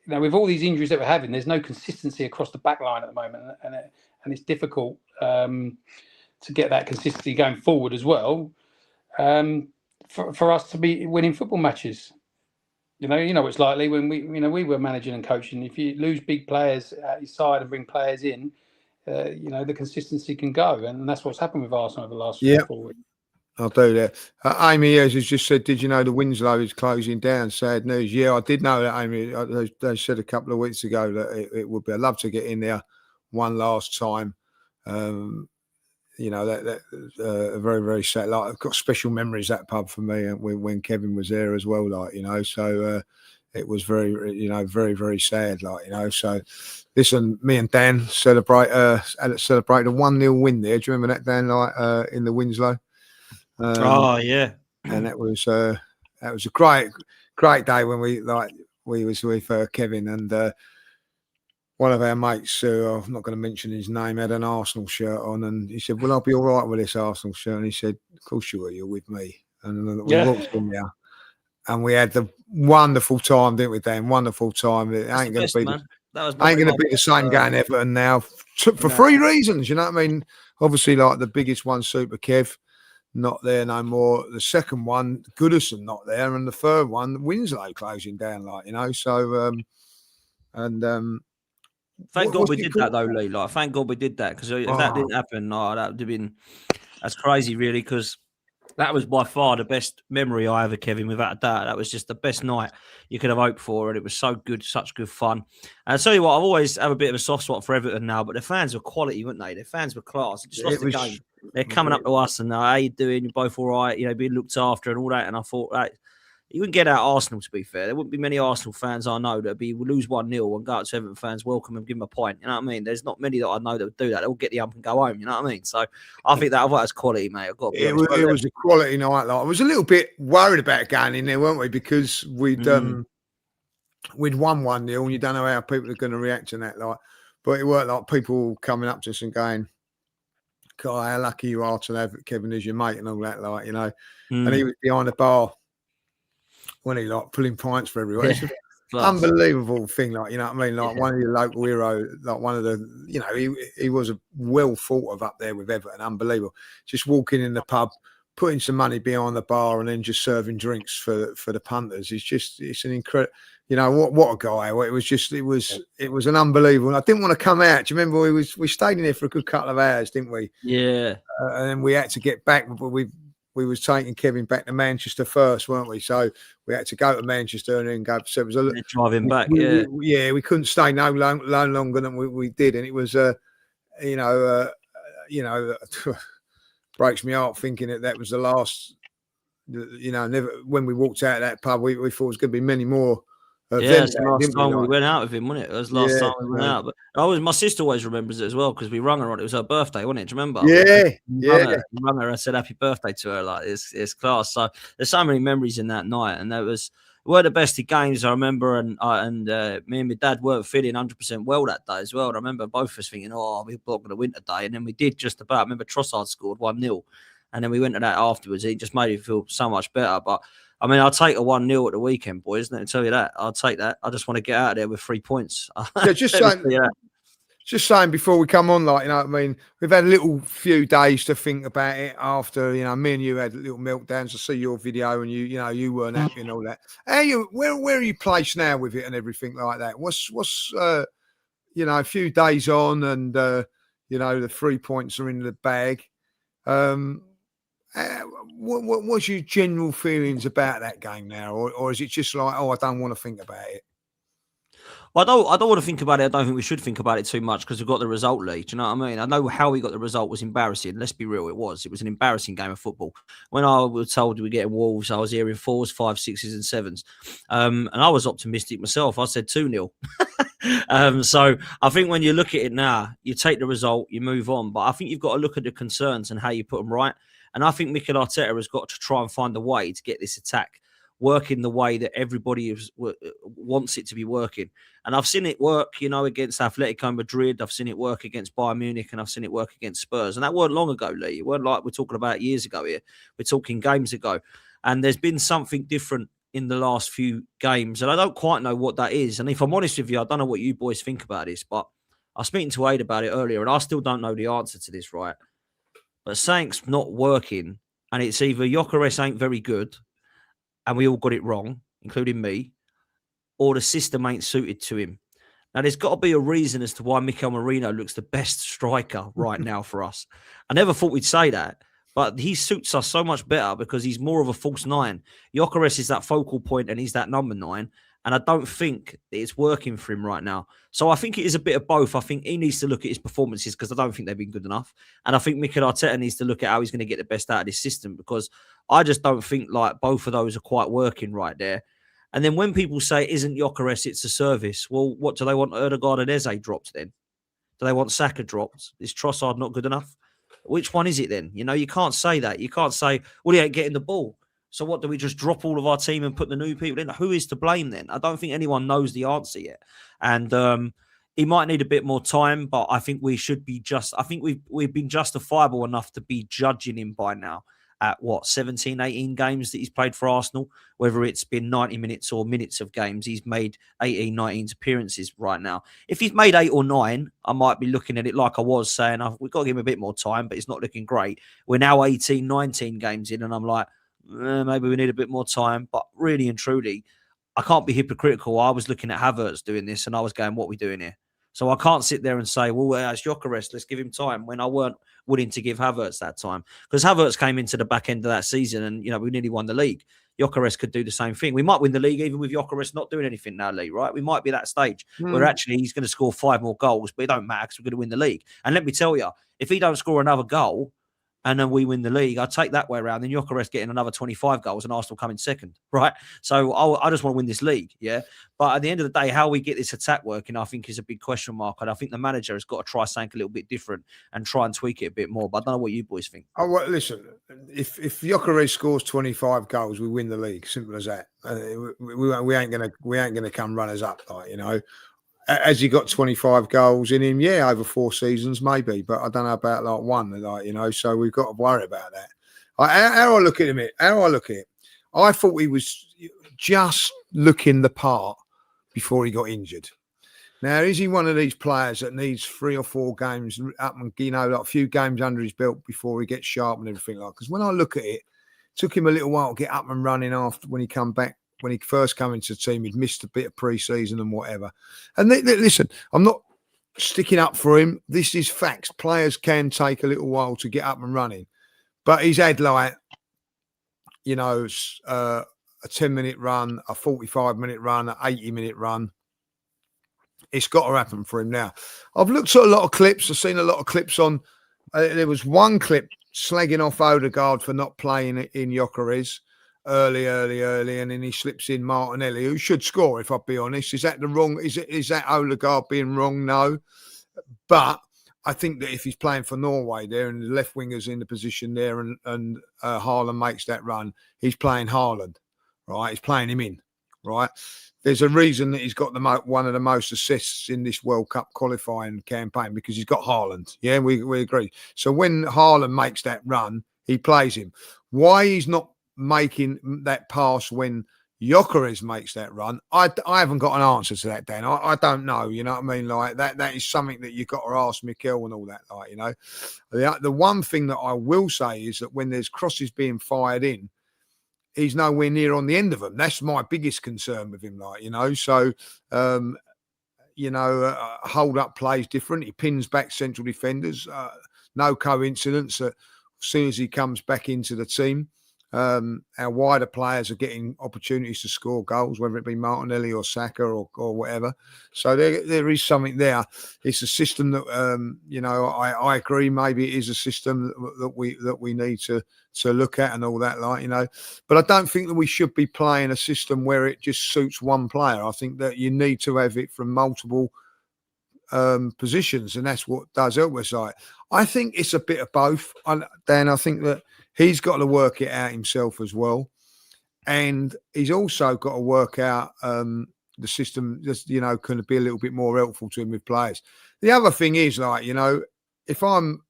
with all these injuries that we're having, there's no consistency across the back line at the moment, and it's difficult to get that consistency going forward as well, for us to be winning football matches. It's likely when we were managing and coaching. If you lose big players at your side and bring players in, the consistency can go, and that's what's happened with Arsenal over the last 4 weeks.
I'll do that. Amy has just said, did you know the Winslow is closing down? Sad news. Yeah, I did know that, Amy. They said a couple of weeks ago that it would be. I'd love to get in there one last time. That very, very sad. Like, I've got special memories that pub for me when Kevin was there as well. So it was very, very, very sad. So listen, me and Dan celebrated a 1-0 win there. Do you remember that, Dan? In the Winslow.
Yeah.
And that was a great day when we was with Kevin, and one of our mates, I'm not going to mention his name, had an Arsenal shirt on, and he said, "Well, I'll be all right with this Arsenal shirt." And he said, "Of course you will. You're with me." And we walked in there, and we had the wonderful time, didn't we, Dan? Wonderful time. It ain't going to be. Ain't going to be the same going Everton now for 3 reasons. You know what I mean? Obviously, like the biggest one, Super Kev, not there no more. The second one, Goodison, not there, and the third one, Winslow closing down.
Thank God we did that though, Lee. Thank God we did that, because if that didn't happen, that would have been crazy, really, because that was by far the best memory I ever, Kevin, without a doubt. That was just the best night you could have hoped for, and it was so good, such good fun. And I tell you what, I've always have a bit of a soft spot for Everton now, but the fans were quality, weren't they? The fans were class. They just lost the game. They're coming up to us and how you doing? You're both all right, being looked after and all that. And I thought, you wouldn't get out Arsenal, to be fair. There wouldn't be many Arsenal fans I know that would lose 1-0 and go out to Everton fans, welcome them, give them a point. You know what I mean? There's not many that I know that would do that. They'll get the ump and go home. You know what I mean? So I think that was quality, mate. I've got to be honest.
It was a quality night. I was a little bit worried about going in there, weren't we? Because we'd won 1-0, and you don't know how people are going to react to that. But it weren't like people coming up to us and going, "God, how lucky you are to have Kevin as your mate," and all that, And he was behind the bar when he pulling pints for everyone. It's an unbelievable thing, you know what I mean? One of your local heroes, one of the, he was a well thought of up there with Everton, unbelievable. Just walking in the pub, putting some money behind the bar, and then just serving drinks for the punters. It's an incredible. What a guy! It was an unbelievable. I didn't want to come out. Do you remember we stayed in there for a good couple of hours, didn't we?
Yeah.
And then we had to get back, but we was taking Kevin back to Manchester first, weren't we? So we had to go to Manchester and then go. So it was
driving back.
We couldn't stay no longer than we did, and it was breaks me heart thinking that was the last. Never when we walked out of that pub, we thought it was going to be many more.
It's the last time we went out with him, wasn't it? It was the last time we went out. But my sister always remembers it as well, because we rung her on it. It was her birthday, wasn't it? Do you remember?
Yeah.
Rung her and said happy birthday to her. It's class. So there's so many memories in that night, and were the best of games I remember. And me and my dad weren't feeling 100% well that day as well. And I remember both of us thinking, we're not going to win today. And then we did just about. I remember Trossard scored 1-0, and then we went to that afterwards. It just made me feel so much better. But I mean, I'll take a 1-0 at the weekend, boys. Let me tell you that. I'll take that. I just want to get out of there with 3 points.
Yeah, just Just saying before we come on, like, you know what I mean? We've had a little few days to think about it after, you know, me and you had little meltdowns. I see your video and you weren't happy and all that. Where are you placed now with it and everything like that? What's a few days on and, the 3 points are in the bag. What's your general feelings about that game now? Or is it just like, I don't want to think about it?
Well, I don't want to think about it. I don't think we should think about it too much because we've got the result, Lee. Do you know what I mean? I know how we got the result was embarrassing. Let's be real, it was. It was an embarrassing game of football. When I was told we were getting Wolves, I was hearing 4s, 5s, 6s and 7s. And I was optimistic myself. I said 2-0. So I think when you look at it now, you take the result, you move on. But I think you've got to look at the concerns and how you put them right. And I think Mikel Arteta has got to try and find a way to get this attack working the way that everybody wants it to be working. And I've seen it work, against Atletico Madrid. I've seen it work against Bayern Munich, and I've seen it work against Spurs. And that weren't long ago, Lee. It weren't like we're talking about years ago here. We're talking games ago. And there's been something different in the last few games. And I don't quite know what that is. And if I'm honest with you, I don't know what you boys think about this, but I was speaking to Aid about it earlier, and I still don't know the answer to this, right? But something's not working, and it's either Gyökeres ain't very good, and we all got it wrong, including me, or the system ain't suited to him. Now, there's got to be a reason as to why Mikel Merino looks the best striker right now for us. I never thought we'd say that, but he suits us so much better because he's more of a false 9. Gyökeres is that focal point and he's that number 9, and I don't think that it's working for him right now. So I think it is a bit of both. I think he needs to look at his performances because I don't think they've been good enough. And I think Mikel Arteta needs to look at how he's going to get the best out of this system because I just don't think like both of those are quite working right there. And then when people say, isn't Gyökeres, it's a service. Well, what do they want Ødegaard and Eze dropped then? Do they want Saka dropped? Is Trossard not good enough? Which one is it then? You can't say that. You can't say, well, he ain't getting the ball. So what, do we just drop all of our team and put the new people in? Who is to blame then? I don't think anyone knows the answer yet. And he might need a bit more time, but I think we should be I think we've been justifiable enough to be judging him by now at 17, 18 games that he's played for Arsenal, whether it's been 90 minutes or minutes of games. He's made 18, 19 appearances right now. If he's made 8 or 9, I might be looking at it like I was saying, we've got to give him a bit more time, but it's not looking great. We're now 18, 19 games in, and I'm like, maybe we need a bit more time. But really and truly, I can't be hypocritical. I was looking at Havertz doing this, and I was going, what are we doing here? So I can't sit there and say, well, it's Gyökeres, let's give him time, when I weren't willing to give Havertz that time. Because Havertz came into the back end of that season and, we nearly won the league. Gyökeres could do the same thing. We might win the league even with Gyökeres not doing anything now, Lee, right? We might be at that stage where actually he's going to score 5 more goals, but it don't matter because we're going to win the league. And let me tell you, if he don't score another goal, and then we win the league, I'll take that way around. Then Gyökeres getting another 25 goals and Arsenal coming second, right? So I just want to win this league, yeah? But at the end of the day, how we get this attack working, I think, is a big question mark. And I think the manager has got to try something a little bit different and try and tweak it a bit more. But I don't know what you boys think.
Oh, well, listen, if Gyökeres scores 25 goals, we win the league. Simple as that. We ain't gonna come runners up, Has he got 25 goals in him? Yeah, over 4 seasons, maybe. But I don't know about like one, so we've got to worry about that. How I look at it, I thought he was just looking the part before he got injured. Now, is he one of these players that needs 3 or 4 games up and, like a few games under his belt before he gets sharp and everything like that? Because when I look at it, took him a little while to get up and running after when he come back. When he first came into the team, he'd missed a bit of pre-season and whatever. And listen, I'm not sticking up for him. This is facts. Players can take a little while to get up and running. But he's had a 10-minute run, a 45-minute run, an 80-minute run. It's got to happen for him now. I've looked at a lot of clips. I've seen a lot of clips on. There was one clip slagging off Ødegaard for not playing in Gyökeres. Early, and then he slips in Martinelli, who should score, if I'll be honest. Is that the wrong? Is that Ødegaard being wrong? No. But I think that if he's playing for Norway there and the left winger's in the position there and Haaland makes that run, he's playing Haaland, right? He's playing him in, right? There's a reason that he's got one of the most assists in this World Cup qualifying campaign because he's got Haaland. Yeah, we agree. So when Haaland makes that run, he plays him. Why he's not making that pass when Gyökeres makes that run, I haven't got an answer to that, Dan. I don't know. You know what I mean? Like that is something that you've got to ask Mikel and all that. Like, you know, the one thing that I will say is that when there's crosses being fired in, he's nowhere near on the end of them. That's my biggest concern with him. Like, you know, so hold up plays different. He pins back central defenders. No coincidence that as soon as he comes back into the team, our wider players are getting opportunities to score goals, whether it be Martinelli or Saka or whatever. So there is something there. It's a system that I agree. Maybe it is a system that we need to look at and all that, like, you know. But I don't think that we should be playing a system where it just suits one player. I think that you need to have it from multiple positions, and that's what does help us. Like, I think it's a bit of both, Dan. I think that he's got to work it out himself as well, and he's also got to work out the system. Just, you know, can be a little bit more helpful to him with players. The other thing is, like, you know, if I'm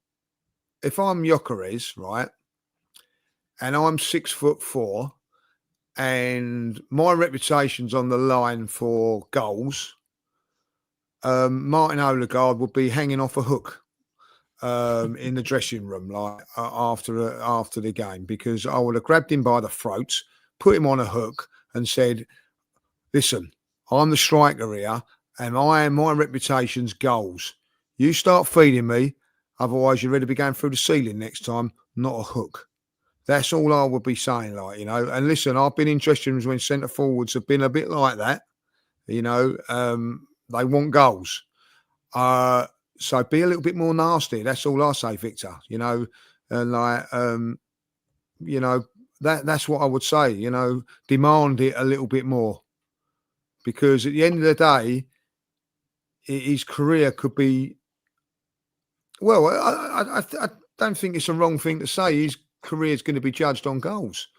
Gyökeres, right, and I'm 6'4", and my reputation's on the line for goals, Martin Odegaard would be hanging off a hook in the dressing room, like after the game, because I would have grabbed him by the throat, put him on a hook, and said, "Listen, I'm the striker here, and my reputation's goals. You start feeding me, otherwise you're ready to be going through the ceiling next time, not a hook." That's all I would be saying, like, you know. And listen, I've been in dressing rooms when centre forwards have been a bit like that, you know. They want goals. So be a little bit more nasty. That's all I say, Victor. You know, and like, you know, that's what I would say. You know, demand it a little bit more, because at the end of the day, his career could be. Well, I don't think it's a wrong thing to say. His career is going to be judged on goals.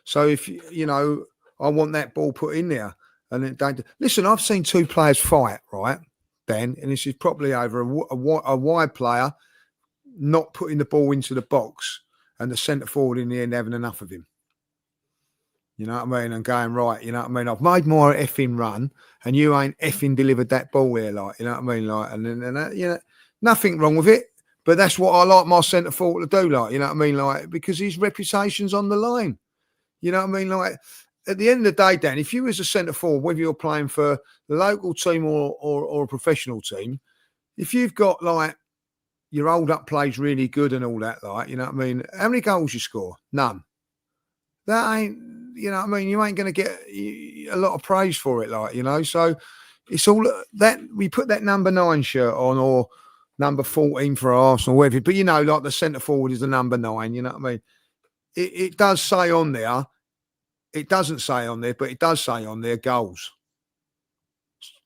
So if you know, I want that ball put in there, and it don't. Listen, I've seen two players fight, right, Ben, and this is probably over a wide player not putting the ball into the box, and the centre forward in the end having enough of him. You know what I mean? And going, right, you know what I mean? I've made more effing run, and you ain't effing delivered that ball here, like, you know what I mean? Like, and you know, nothing wrong with it, but that's what I like my centre forward to do, like, you know what I mean? Like, because his reputation's on the line. You know what I mean? Like, at the end of the day, Dan, if you was a centre forward, whether you're playing for the local team or a professional team, if you've got, like, your hold up plays really good and all that, like, you know what I mean? How many goals you score? None. That ain't, you know what I mean? You ain't going to get a lot of praise for it, like, you know? So it's all that we put that number 9 shirt on, or number 14 for Arsenal, whatever. But, you know, like, the centre forward is the number 9, you know what I mean? It does say on there, it doesn't say on there, but it does say on there goals.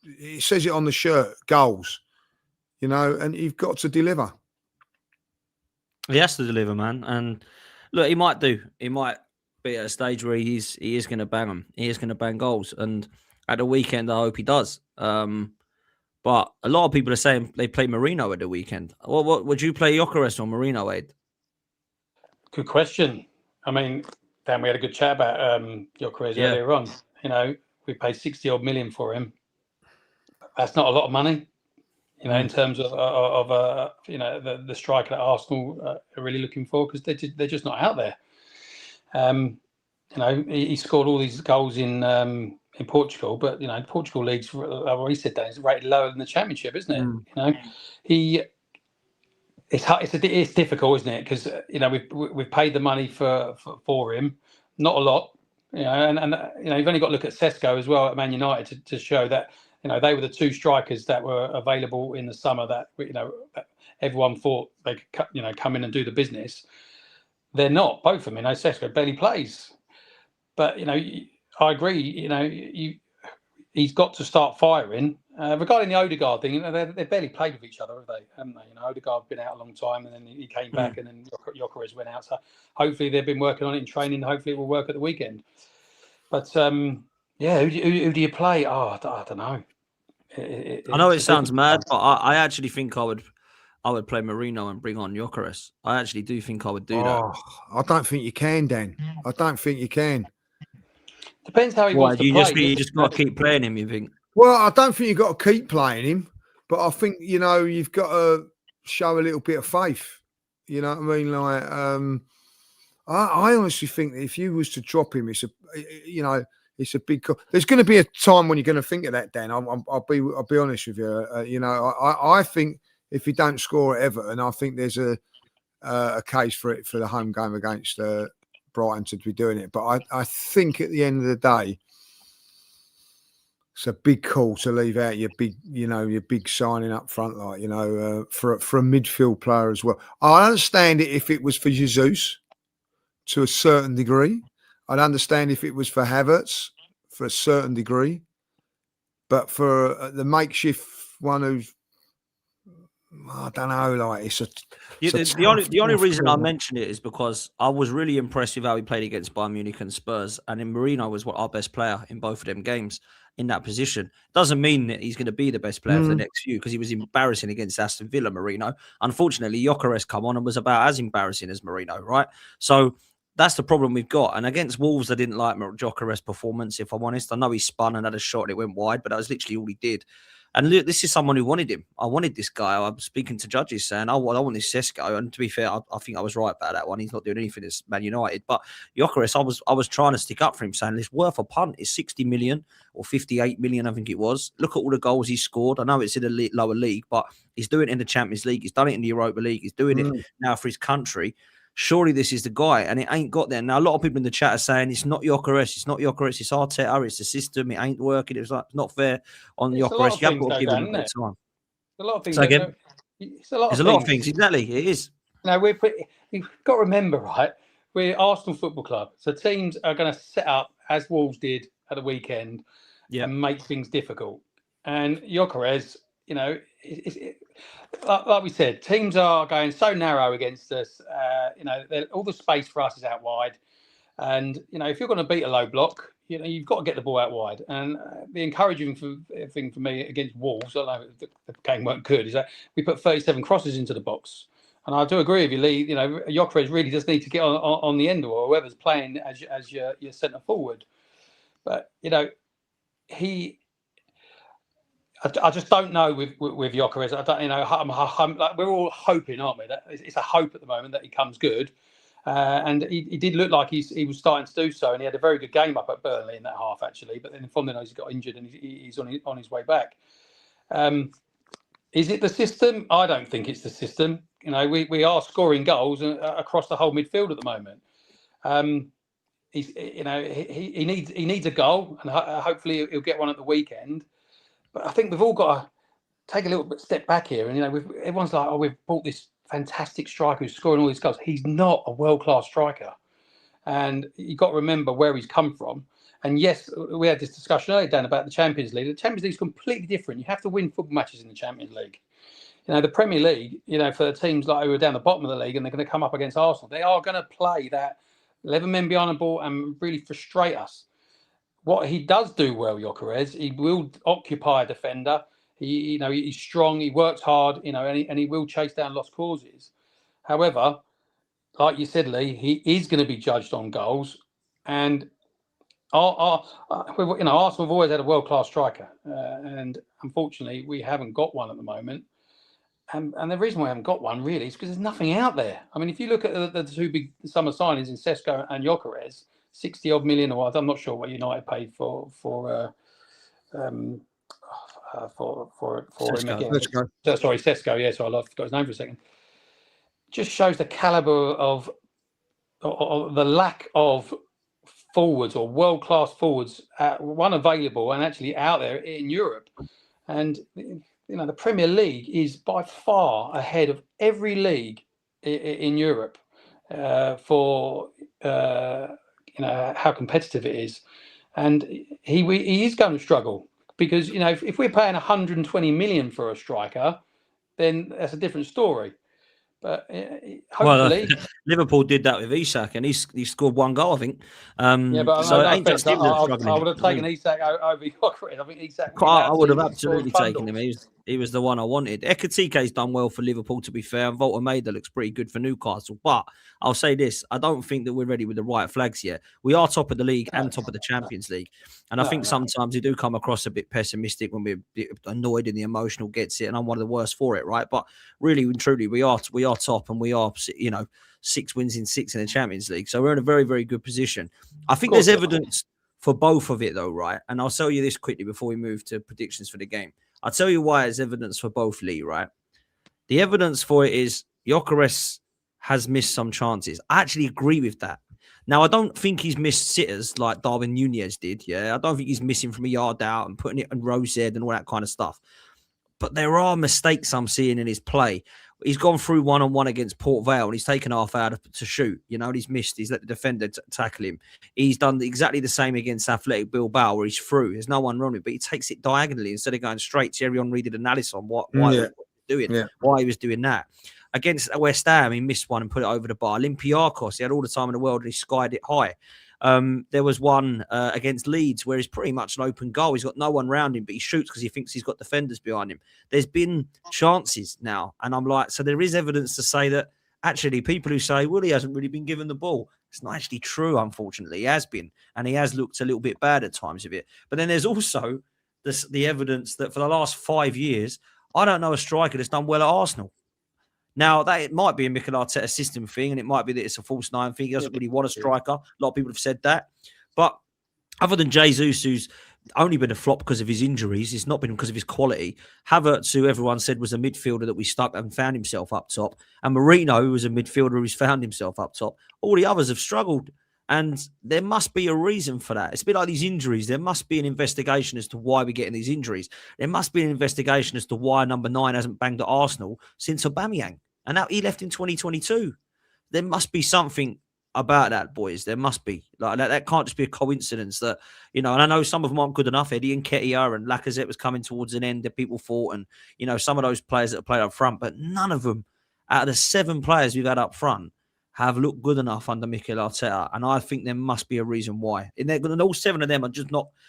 It says it on the shirt, goals, you know, and you've got to deliver.
He has to deliver, man. And look, he might do. He might be at a stage where he is going to bang them. He is going to bang goals. And at the weekend, I hope he does. But a lot of people are saying they play Marino at the weekend. What would you play Gyökeres or Marino, Wade?
Good question. I mean, Dan, we had a good chat about Gyökeres earlier on. You know, we paid 60 odd million for him. That's not a lot of money, you know, in terms of you know, the striker that Arsenal are really looking for, because they're just not out there. You know, he scored all these goals in Portugal, but, you know, Portugal league's, what he said, that is rated lower than the Championship, isn't it? You know, it's difficult, isn't it? Because, you know, we've paid the money for him, not a lot, you know, and you know, you've only got to look at Sesko as well at Man United to show that, you know, they were the two strikers that were available in the summer that, you know, everyone thought they could, you know, come in and do the business. They're not, both of them. You know, Sesko barely plays, but, you know, I agree. You know, he's got to start firing. Regarding the Odegaard thing, you know, they've barely played with each other, have they? Haven't they? You know, Odegaard's been out a long time, and then he came back, and then Gyökeres went out. So hopefully they've been working on it in training. Hopefully it will work at the weekend. But yeah, who do you play? Oh, I don't know.
I know it sounds mad, but I actually think I would play Marino and bring on Gyökeres. I actually do think I would do that.
I don't think you can, Dan. I don't think you can.
Depends how he wants to play.
You just got to keep playing him, you think?
Well, I don't think you've got to keep playing him, but I think, you've got to show a little bit of faith. You know what I mean? Like, I honestly think that if you was to drop him, it's a big. There's going to be a time when you're going to think of that, Dan. I'll be honest with you. I think if you don't score at Everton, I think there's a case for it for the home game against Brighton to be doing it. But I think at the end of the day, it's a big call to leave out your big signing up front, for a midfield player as well. I understand it if it was for Jesus to a certain degree. I'd understand if it was for Havertz for a certain degree, but for the makeshift one who's, I don't know, like
the only reason I mention it is because I was really impressed with how he played against Bayern Munich and Spurs, and then Mourinho was our best player in both of them games in that position. Doesn't mean that he's going to be the best player for the next few, because he was embarrassing against Aston Villa, Mourinho. Unfortunately, Gyökeres come on and was about as embarrassing as Mourinho, right? So that's the problem we've got. And against Wolves, I didn't like Gyökeres' performance, if I'm honest. I know he spun and had a shot and it went wide, but that was literally all he did. And look, this is someone who wanted him. I wanted this guy. I'm speaking to judges saying, I want this Sesko. And to be fair, I think I was right about that one. He's not doing anything as Man United. But Gyökeres, I was trying to stick up for him, saying it's worth a punt. It's 60 million or 58 million, I think it was. Look at all the goals he scored. I know it's in a lower league, but he's doing it in the Champions League. He's done it in the Europa League. He's doing it now for his country. Surely this is the guy, and it ain't got there. Now, a lot of people in the chat are saying it's not Gyökeres, it's Arteta, it's the system, it ain't working. It's not fair on Gyökeres. You have got to give him a bit of time.
A lot of things.
So again,
it's a lot
of things. Exactly, it is.
Now, you've got to remember, right? We're Arsenal Football Club, so teams are going to set up as Wolves did at the weekend and make things difficult. And Gyökeres, like we said, teams are going so narrow against us. All the space for us is out wide, and if you're going to beat a low block, you've got to get the ball out wide. And the encouraging thing for me against Wolves, although the game weren't good, is that we put 37 crosses into the box. And I do agree with you, Lee. Gyökeres really does need to get on the end, or whoever's playing as your centre forward. But I just don't know with Gyökeres. I don't, like, we're all hoping, aren't we? That it's a hope at the moment that he comes good, and he did look like he was starting to do so, and he had a very good game up at Burnley in that half actually. But then from then on, he's got injured and he's on his way back. Is it the system? I don't think it's the system. We are scoring goals across the whole midfield at the moment. He needs a goal, and hopefully he'll get one at the weekend. But I think we've all got to take a little bit step back here. And, everyone's like, oh, we've bought this fantastic striker who's scoring all these goals. He's not a world-class striker. And you've got to remember where he's come from. And yes, we had this discussion earlier, Dan, about the Champions League. The Champions League is completely different. You have to win football matches in the Champions League. The Premier League, for teams like who are down the bottom of the league and they're going to come up against Arsenal, they are going to play that 11 men behind the ball and really frustrate us. What he does do well, Gyökeres, he will occupy a defender. He's strong. He works hard. And he will chase down lost causes. However, like you said, Lee, he is going to be judged on goals. And Arsenal have always had a world-class striker, and unfortunately, we haven't got one at the moment. And the reason we haven't got one really is because there's nothing out there. I mean, if you look at the two big summer signings in Sesko and Gyökeres, 60-odd million, or I'm not sure what United paid for him again. Sorry, Sesko. Yeah, so I forgot his name for a second. Just shows the caliber of the lack of forwards or world-class forwards, one available and actually out there in Europe. And the Premier League is by far ahead of every league in Europe for how competitive it is. And he is going to struggle because if we're paying 120 million for a striker, then that's a different story. But hopefully,
Liverpool did that with Isak, and he scored one goal, I think.
But
so
I would have taken Isak over Gyökeres. I think Isak.
I would have absolutely taken him. He was the one I wanted. Ekatike's done well for Liverpool, to be fair. And Volta looks pretty good for Newcastle. But I'll say this. I don't think that we're ready with the right flags yet. We are top of the league and top of the Champions League. And I think sometimes we do come across a bit pessimistic when we're annoyed and the emotional gets it. And I'm one of the worst for it, right? But really and truly, we are top, and we are, 6 wins in 6 in the Champions League. So we're in a very, very good position. I think there's evidence for both of it, though, right? And I'll tell you this quickly before we move to predictions for the game. I'll tell you why there's evidence for both, Lee, right? The evidence for it is Gyökeres has missed some chances. I actually agree with that. Now, I don't think he's missed sitters like Darwin Nunez did, yeah? I don't think he's missing from a yard out and putting it on Rose and all that kind of stuff. But there are mistakes I'm seeing in his play. He's gone through one-on-one against Port Vale and he's taken half out to shoot. And he's missed. He's let the defender tackle him. He's done exactly the same against Athletic Bilbao where he's through. There's no one wrong it, but he takes it diagonally instead of going straight. Thierry Henry did analysis on why he was doing that. Against West Ham, he missed one and put it over the bar. Olympiacos, he had all the time in the world and he skied it high. There was one against Leeds where he's pretty much an open goal. He's got no one around him, but he shoots because he thinks he's got defenders behind him. There's been chances now. And I'm like, so there is evidence to say that actually people who say, well, he hasn't really been given the ball. It's not actually true, unfortunately. He has been. And he has looked a little bit bad at times of it. But then there's also the evidence that for the last 5 years, I don't know a striker that's done well at Arsenal. Now, that it might be a Mikel Arteta system thing, and it might be that it's a false nine thing. He doesn't really want a striker. A lot of people have said that. But other than Jesus, who's only been a flop because of his injuries, it's not been because of his quality. Havertz, who everyone said was a midfielder that we stuck and found himself up top. And Marino, who was a midfielder who's found himself up top. All the others have struggled. And there must be a reason for that. It's a bit like these injuries. There must be an investigation as to why we're getting these injuries. There must be an investigation as to why number 9 hasn't banged at Arsenal since Aubameyang. And now he left in 2022. There must be something about that, boys. There must be. Like that can't just be a coincidence that, and I know some of them aren't good enough. Eddie Nketiah and Lacazette was coming towards an end that people thought. And, some of those players that played up front, but none of them out of the 7 players we've had up front have looked good enough under Mikel Arteta. And I think there must be a reason why. And all 7 of them are just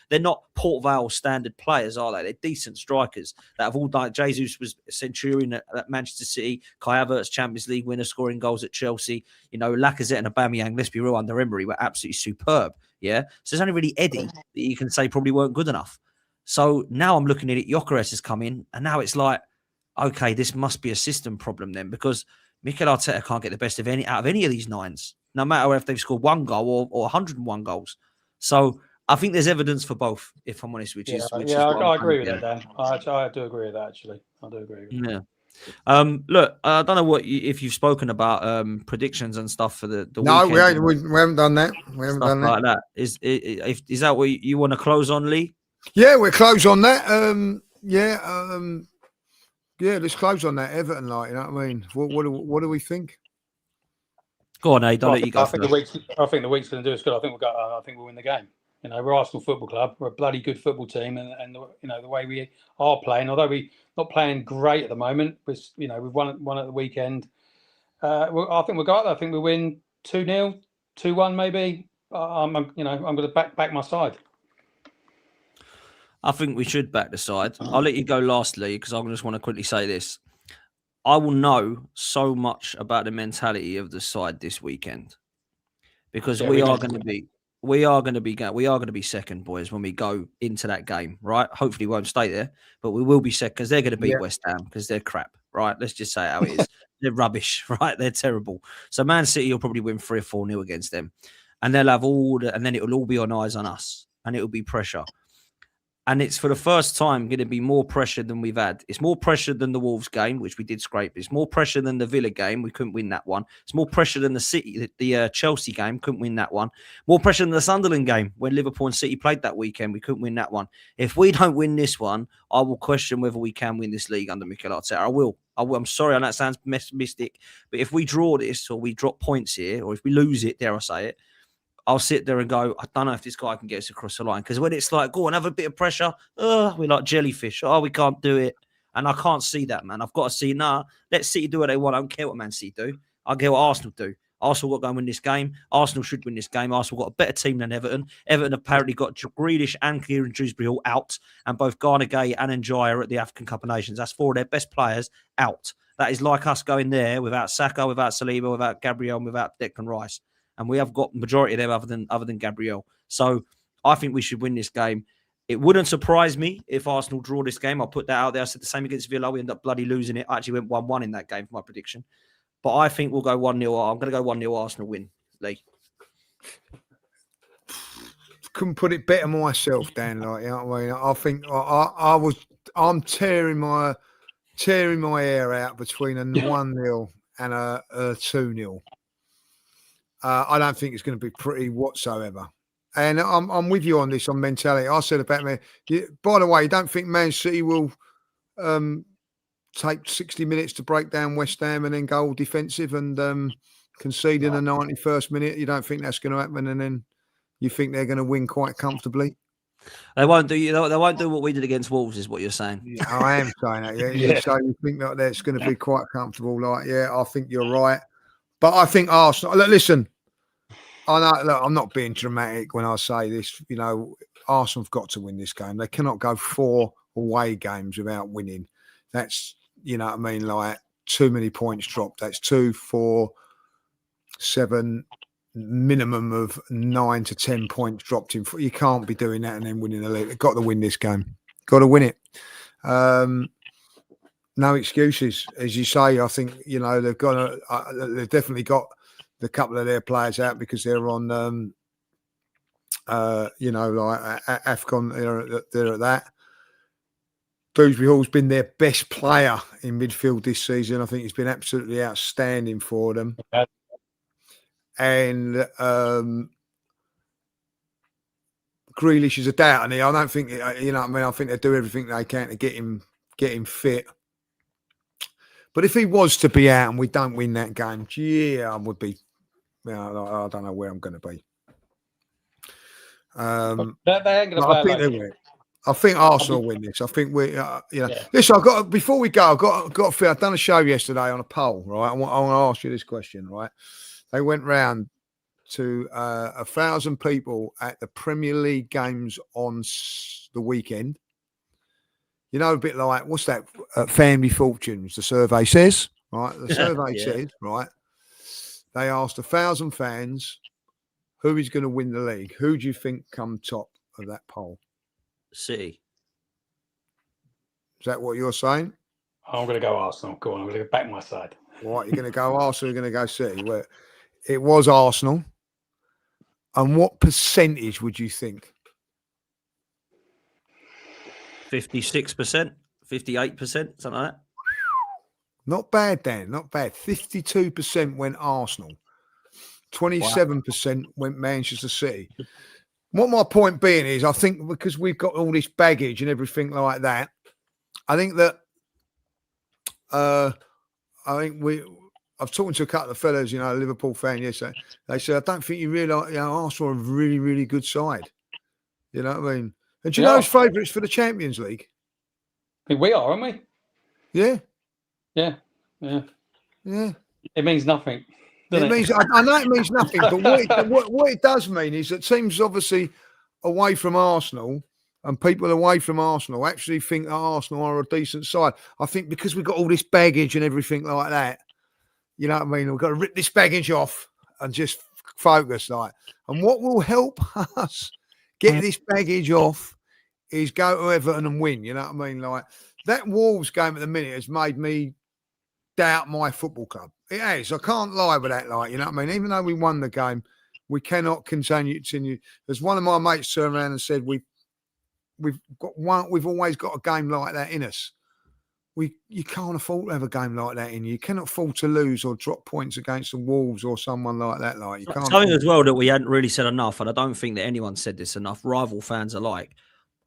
they're not Port Vale standard players, are they? They're decent strikers that have all done. Jesus was a Centurion at Manchester City. Kai Havertz, Champions League winner, scoring goals at Chelsea. Lacazette and Aubameyang, let's be real, under Emery were absolutely superb. Yeah. So there's only really Eddie that you can say probably weren't good enough. So now I'm looking at it. Gyökeres has come in and now it's like, okay, this must be a system problem then, because Mikel Arteta can't get the best of out of any of these 9s, no matter if they've scored 1 goal or 101 goals. So I think there's evidence for both, if I'm honest,
I agree with that, Dan. I do agree with that, actually. I do agree with that.
Yeah. Look, I don't know if you've spoken about predictions and stuff for the
no,
weekend.
we haven't done that. We haven't done that.
Like that. Is that what you want to close on, Lee?
Yeah, we'll close on that. Yeah, let's close on that Everton, you know what I mean? What do we think?
Go on, Aid. I'll let you go.
I think the week's going to do us good. I think we'll win the game. We're Arsenal Football Club. We're a bloody good football team, and the way we are playing, although we're not playing great at the moment, we've won at the weekend. I think we'll go out there. I think we'll win 2-0, 2-1 maybe. I'm going to back my side.
I think we should back the side. I'll let you go lastly because I just want to quickly say this. I will know so much about the mentality of the side this weekend because we are going to be second, boys, when we go into that game, right? Hopefully we won't stay there, but we will be second because they're going to beat West Ham because they're crap, right? Let's just say how it is. They're rubbish, right? They're terrible. So Man City will probably win 3 or 4-0 against them, and they'll have and then it will all be on eyes on us, and it will be pressure. And it's for the first time going to be more pressure than we've had. It's more pressure than the Wolves game, which we did scrape. It's more pressure than the Villa game. We couldn't win that one. It's more pressure than the Chelsea game. Couldn't win that one. More pressure than the Sunderland game when Liverpool and City played that weekend. We couldn't win that one. If we don't win this one, I will question whether we can win this league under Mikel Arteta. I will. I'm sorry, I know that sounds mystic, but if we draw this or we drop points here, or if we lose it, dare I say it, I'll sit there and go, I don't know if this guy can get us across the line. Because when it's like, go on, have a bit of pressure. We're like jellyfish. We can't do it. And I can't see that, man. I've got to see, let City do what they want. I don't care what Man City do. I care what Arsenal do. Arsenal got to go and win this game. Arsenal should win this game. Arsenal got a better team than Everton. Everton apparently got Grealish and Kieran Dewsbury-Hall out, and both Garner Gay and Njai are at the African Cup of Nations. That's 4 of their best players out. That is like us going there without Saka, without Saliba, without Gabriel, and without Declan Rice. And we have got the majority of them other than Gabriel. So I think we should win this game. It wouldn't surprise me if Arsenal draw this game. I'll put that out there. I said the same against Villa. We end up bloody losing it. I actually went 1-1 in that game for my prediction. But I think we'll go 1-0. I'm going to go 1-0 Arsenal win. Lee.
Couldn't put it better myself, Dan. Like, you know what I mean? I think I'm tearing my hair out between a 1-0 and a 2-0. I don't think it's going to be pretty whatsoever. And I'm with you on this, on mentality. I said about me. By the way, you don't think Man City will take 60 minutes to break down West Ham and then go all defensive and concede in the 91st minute? You don't think that's going to happen, and then you think they're going to win quite comfortably?
They won't do. They won't do what we did against Wolves, is what you're saying.
Yeah, I am saying that. Yeah. So you think that that's going to be quite comfortable? Like, yeah, I think you're right. But I think Arsenal. Look, listen. I know. Look, I'm not being dramatic when I say this. You know, Arsenal have got to win this game. They cannot go 4 away games without winning. That's, you know what I mean, like too many points dropped. That's 2, 4, 7, minimum of 9 to 10 points dropped in. You can't be doing that and then winning the league. They've got to win this game. Got to win it. No excuses, as you say. I think, you know, they've definitely got the couple of their players out because they're on, you know, like AFCON. They're at that. Dewsbury-Hall's been their best player in midfield this season. I think he's been absolutely outstanding for them. And Grealish is a doubt, and I don't think, you know what I mean. I think they do everything they can to get him fit. But if he was to be out and we don't win that game, yeah, I would be. You know, I don't know where I'm going to be.
They ain't going to play.
I think they will. I think Arsenal win this. I think we, you know. Yeah. Listen, before we go, I've got a feel. I've done a show yesterday on a poll, right? I want to ask you this question, right? They went round to 1,000 people at the Premier League games on the weekend. You know, a bit like, what's that? Family Fortunes, the survey says, right? The survey says, right? They asked 1,000 fans who is going to win the league. Who do you think come top of that poll?
City.
Is that what you're saying?
I'm going to go Arsenal. Go on, I'm going to back my side.
Right, you're going to go Arsenal, you're going to go City. Well, it was Arsenal. And what percentage would you think?
56%, 58%, something like that.
Not bad, Dan. Not bad. 52% went Arsenal. 27% went Manchester City. What my point being is, I think because we've got all this baggage and everything like that, I think that I was talking to a couple of fellas, you know, a Liverpool fan yesterday. They said, I don't think you realise, you know, Arsenal are a really, really good side. You know what I mean? And do you know who's favourites for the Champions League?
I think we are, aren't we?
Yeah.
Yeah. It means nothing.
It means, I know it means nothing, but what it does mean is that teams obviously away from Arsenal and people away from Arsenal actually think that Arsenal are a decent side. I think because we've got all this baggage and everything like that, you know what I mean? We've got to rip this baggage off and just focus, like. And what will help us get this baggage off is go to Everton and win. You know what I mean? Like, that Wolves game at the minute has made me doubt my football club. It has. I can't lie with that. Like, you know what I mean? Even though we won the game, we cannot continue. As one of my mates turned around and said, we've always got a game like that in us. You can't afford to have a game like that in you. You cannot afford to lose or drop points against the Wolves or someone like that. Like, you can't.
Something as well that we hadn't really said enough, and I don't think that anyone said this enough. Rival fans alike.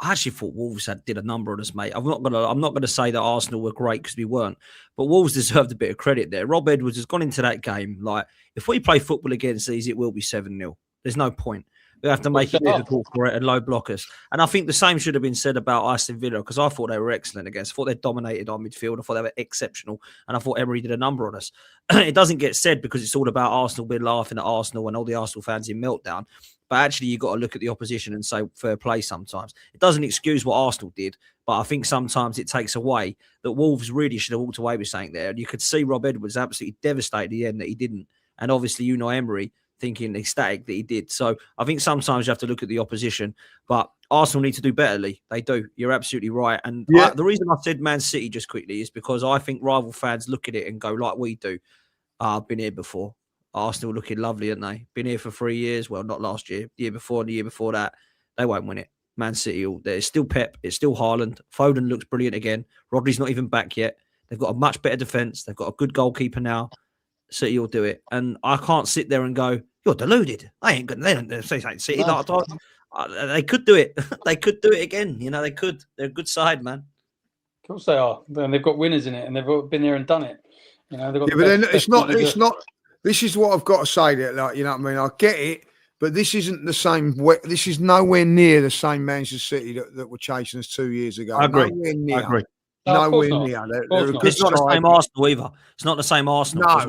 I actually thought Wolves did a number on us, mate. I'm not gonna say that Arsenal were great because we weren't, but Wolves deserved a bit of credit there. Rob Edwards has gone into that game like, if we play football against these, it will be 7-0. There's no point. We have to make it difficult for it and low blockers. And I think the same should have been said about Aston Villa, because I thought they were excellent against. I thought they dominated our midfield. I thought they were exceptional. And I thought Emery did a number on us. It doesn't get said because it's all about Arsenal being laughing at Arsenal and all the Arsenal fans in meltdown. But actually, you've got to look at the opposition and say fair play sometimes. It doesn't excuse what Arsenal did, but I think sometimes it takes away that Wolves really should have walked away with something there. And you could see Rob Edwards absolutely devastated at the end that he didn't. And obviously, Emery thinking ecstatic that he did. So I think sometimes you have to look at the opposition, but Arsenal need to do better, Lee. They do. You're absolutely right. And the reason I said Man City just quickly is because I think rival fans look at it and go like we do. I've been here before. Arsenal looking lovely, aren't they? Been here for 3 years. Well, not last year, the year before and the year before that. They won't win it. Man City, it's still Pep. It's still Haaland. Foden looks brilliant again. Rodri's not even back yet. They've got a much better defence. They've got a good goalkeeper now. City will do it. And I can't sit there and go, you're deluded. I ain't good. They don't say City. No. They could do it. They could do it again. They could. They're a good side, man.
Of course they are. And they've got winners in it, and they've been there and done it. They've got
but then it's not. This is what I've got to say. That, like, you know what I mean? I get it, but this isn't the same. This is nowhere near the same Manchester City that were chasing us 2 years ago.
I agree.
Nowhere near.
I agree.
Nowhere near.
It's not the same Arsenal either. It's not the same Arsenal.
I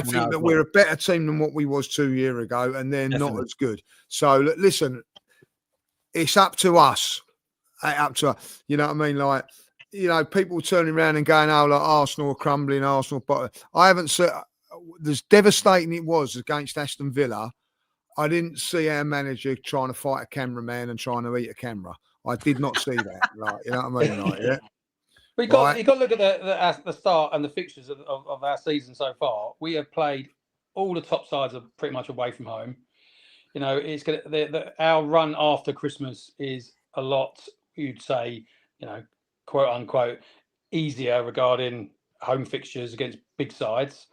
think that we're a better team than what we was 2 years ago, and they're not as good. So listen, it's up to us. Up to us. You know what I mean? Like, people turning around and going, "Oh, like Arsenal are crumbling." Arsenal, but I haven't seen. As devastating it was against Aston Villa, I didn't see our manager trying to fight a cameraman and trying to eat a camera. I did not see that. Like, you know what I mean? Like, yeah.
But you got to look at the start and the fixtures of our season so far. We have played all the top sides are pretty much away from home. It's our run after Christmas is a lot, you'd say, quote unquote, easier regarding home fixtures against big sides.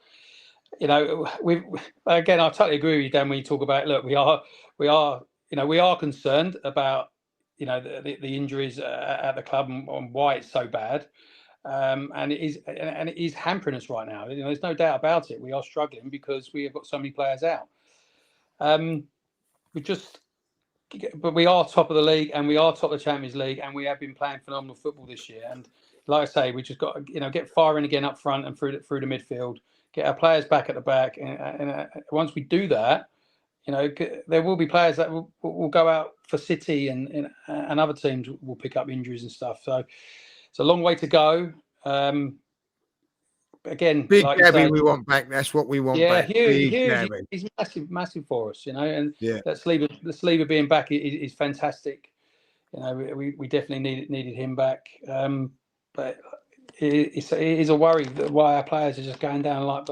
I totally agree with you, Dan, when you talk about, look, we are concerned about the injuries at the club and why it's so bad, and it is hampering us right now. There's no doubt about it. We are struggling because we have got so many players out. But we are top of the league and we are top of the Champions League, and we have been playing phenomenal football this year. And like I say, we just got to get firing again up front and through the midfield, get our players back at the back, and once we do that, there will be players that will go out for City and other teams will pick up injuries and stuff. So it's a long way to go. Again,
big like Gabby, we want back. That's what we want back.
Huge. He's massive for us, And that Sleever being back is fantastic. We definitely needed him back. But it is a worry that why our players are just going down like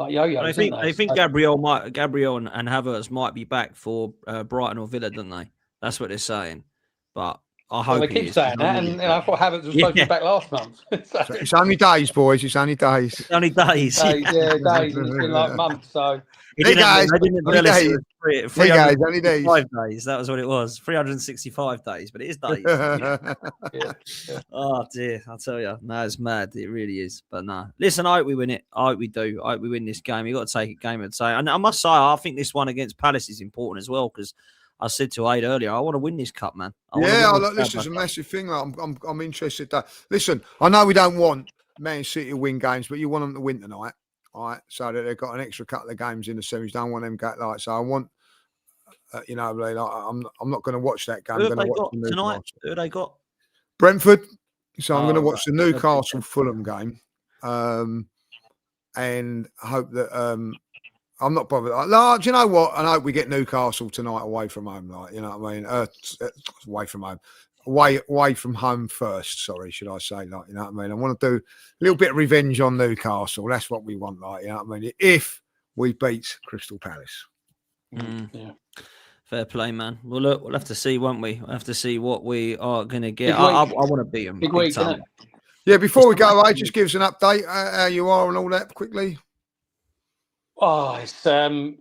yo-yos.
I think Gabriel and Havertz might be back for Brighton or Villa, don't they? That's what they're saying. But I hope
they keep saying that, and I thought Havertz was supposed to be back last month.
It's only days, boys. It's only days.
It's only days.
Days. It's been like months. So
only days.
365 days. That was what it was. 365 days, but it is days. Yeah. Oh dear, I tell you, no, it's mad. It really is. But no, listen, I hope we win it. I hope we do. I hope we win this game. You got to take it game at a time. And I must say, I think this one against Palace is important as well, because I said to Aid earlier, I want to win this cup, man.
This is a massive thing. I'm interested. Listen, I know we don't want Man City to win games, but you want them to win tonight, all right? So that they've got an extra couple of games in the semis. Don't want them get like. So I want, I'm not going to watch that game. I'm going to watch the
tonight. Who they got?
Brentford. So I'm going to watch the Newcastle Fulham game, and hope that. I'm not bothered. Do you know what? And I hope we get Newcastle tonight away from home. Like, you know what I mean? Away from home. Away from home first. Sorry, should I say? Like, you know what I mean? I want to do a little bit of revenge on Newcastle. That's what we want. Like, you know what I mean? If we beat Crystal Palace.
Yeah.
Fair play, man. Well, look, we'll have to see, won't we? We'll have to see what we are going to get. I want to beat them.
Big week, isn't it?
Yeah, before we go away, just give us an update how you are and all that quickly.
Oh, it's I'm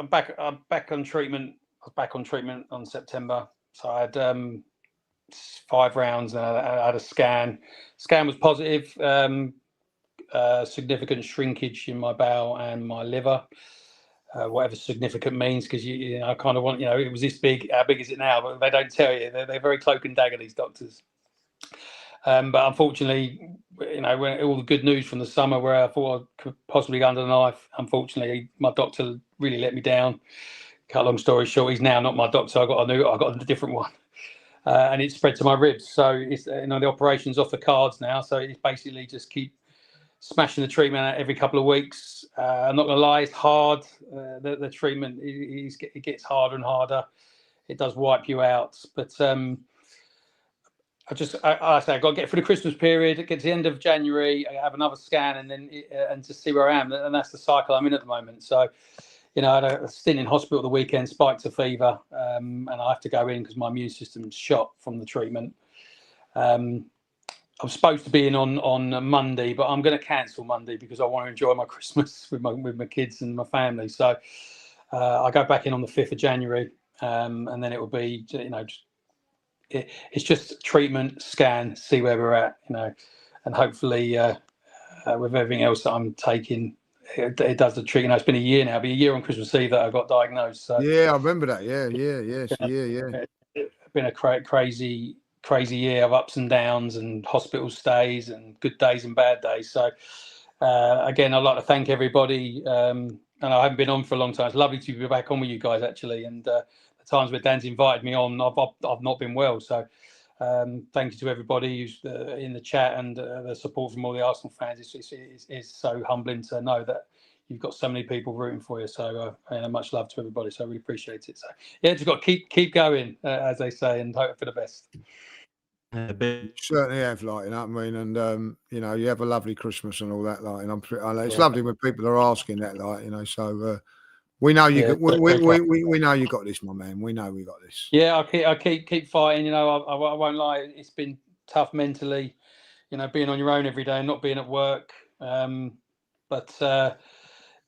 back on treatment. I was back on treatment on September, so I had 5 rounds and I had a scan. Scan was positive. Significant shrinkage in my bowel and my liver. whatever significant means, because I kind of want, it was this big, how big is it now? But they don't tell you. They're very cloak and dagger, these doctors. But unfortunately, when all the good news from the summer where I thought I could possibly go under the knife, unfortunately, my doctor really let me down. Cut a long story short, he's now not my doctor. I got a different one, and it spread to my ribs. So it's the operation's off the cards now. So it's basically just keep smashing the treatment out every couple of weeks. I'm not gonna lie, it's hard. The treatment it gets harder and harder. It does wipe you out, but I say I've got to get through the Christmas period. It gets to the end of January. I have another scan, and then and to see where I am, and that's the cycle I'm in at the moment. So, I had a stint in hospital the weekend, spiked a fever, and I have to go in because my immune system's shot from the treatment. I'm supposed to be in on Monday, but I'm going to cancel Monday because I want to enjoy my Christmas with my kids and my family. So I go back in on the 5th of January, and then it will be it's just treatment, scan, see where we're at, and hopefully with everything else that I'm taking, it does the trick. It's been a year now. It'll be a year on Christmas Eve that I got diagnosed. So
yeah, I remember that. Yeah.
It's been a crazy year of ups and downs and hospital stays and good days and bad days. So again, I'd like to thank everybody. And I haven't been on for a long time. It's lovely to be back on with you guys actually. And the times where Dan's invited me on, I've not been well. So thank you to everybody who's in the chat and the support from all the Arsenal fans. It's so humbling to know that you've got so many people rooting for you. So much love to everybody. So I really appreciate it. So yeah, just got to keep going, as they say, and hope for the best.
Certainly have, and you have a lovely Christmas and all that, and it's lovely when people are asking that, so we know you we know you got this, my man. We know we got this.
Yeah, I keep fighting. I won't lie, it's been tough mentally, being on your own every day and not being at work, but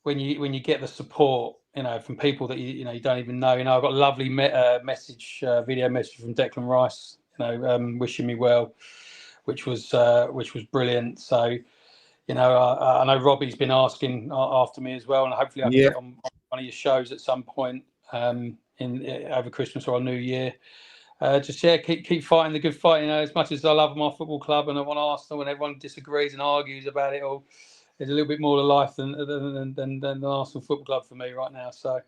when you get the support from people that you don't even know, I got a lovely video message from Declan Rice, wishing me well, which was brilliant. So I know Robbie's been asking after me as well, and hopefully I can get on one of your shows at some point over Christmas or New Year. Keep fighting the good fight. As much as I love my football club and I want Arsenal, and everyone disagrees and argues about it all, there's a little bit more to life than the Arsenal Football Club for me right now. So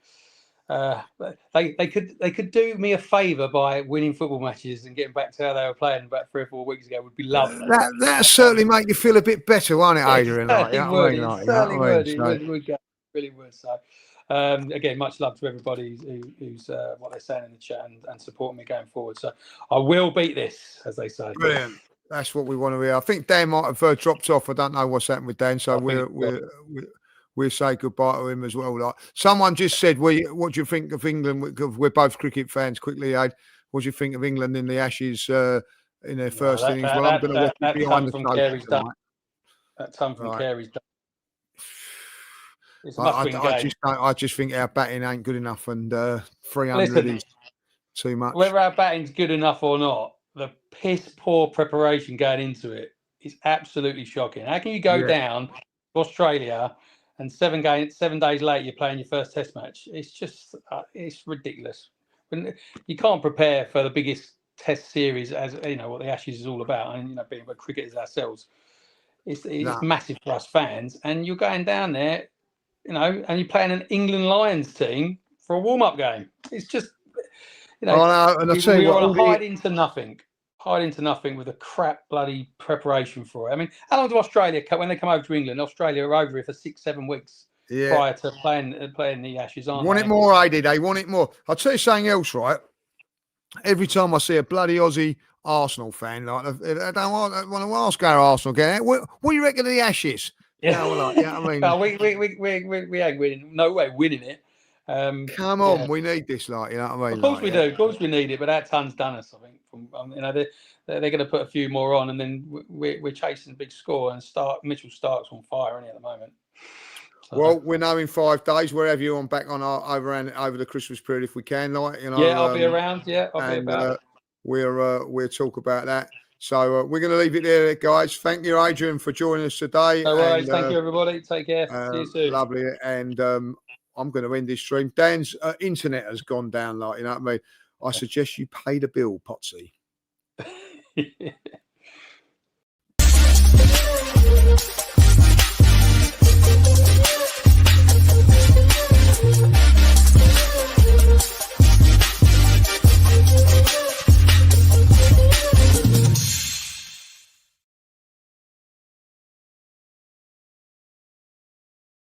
they could do me a favour by winning football matches and getting back to how they were playing about 3 or 4 weeks ago. Would be lovely.
That certainly make you feel a bit better, won't it, Adrian?
It really would. So again, much love to everybody who's what they're saying in the chat and supporting me going forward. So I will beat this, as they say.
Brilliant. That's what we want to hear. I think Dan might have dropped off. I don't know what's happened with Dan, so we'll say goodbye to him as well. Someone just said, "What do you think of England?" We're both cricket fans. Quickly, Aid, what do you think of England in the Ashes in their first innings? Well, I'm going to watch it behind the scope.
That ton from Carey's done. It's a must-win game.
I just think our batting ain't good enough, and 300 is too much.
Whether our batting's good enough or not, the piss poor preparation going into it is absolutely shocking. How can you go down to Australia and 7 days later you're playing your first Test match? It's just it's ridiculous. You can't prepare for the biggest Test series, as what the Ashes is all about, and being about cricketers ourselves. It's massive for us fans, and you're going down there, and you're playing an England Lions team for a warm-up game. It's just. We were hide into nothing with a crap bloody preparation for it. I mean, how long do Australia, when they come over to England, Australia are over here for 6-7 weeks prior to playing the Ashes, aren't they?
Want it more, AD? They want it more. I'll tell you something else, right? Every time I see a bloody Aussie Arsenal fan, I don't want to ask our Arsenal game. What do you reckon of the Ashes?
Yeah, we ain't winning. No way winning it.
Come on, we need this, you know what I mean?
Of course we do. Of course we need it, but that ton's done us. I think they're going to put a few more on, and then we're chasing a big score. And Mitchell Stark's on fire, isn't he, at the moment? So,
well, we know in 5 days, wherever you're on back on over the Christmas period, if we can,
Yeah, I'll be around. Yeah, I'll be about.
We'll talk about that. So we're going to leave it there, guys. Thank you, Adrian, for joining us today.
No worries. Thank you, everybody. Take care. See you soon.
Lovely. And I'm going to end this stream. Dan's internet has gone down, like, you know what I mean? I suggest you pay the bill, Potsy.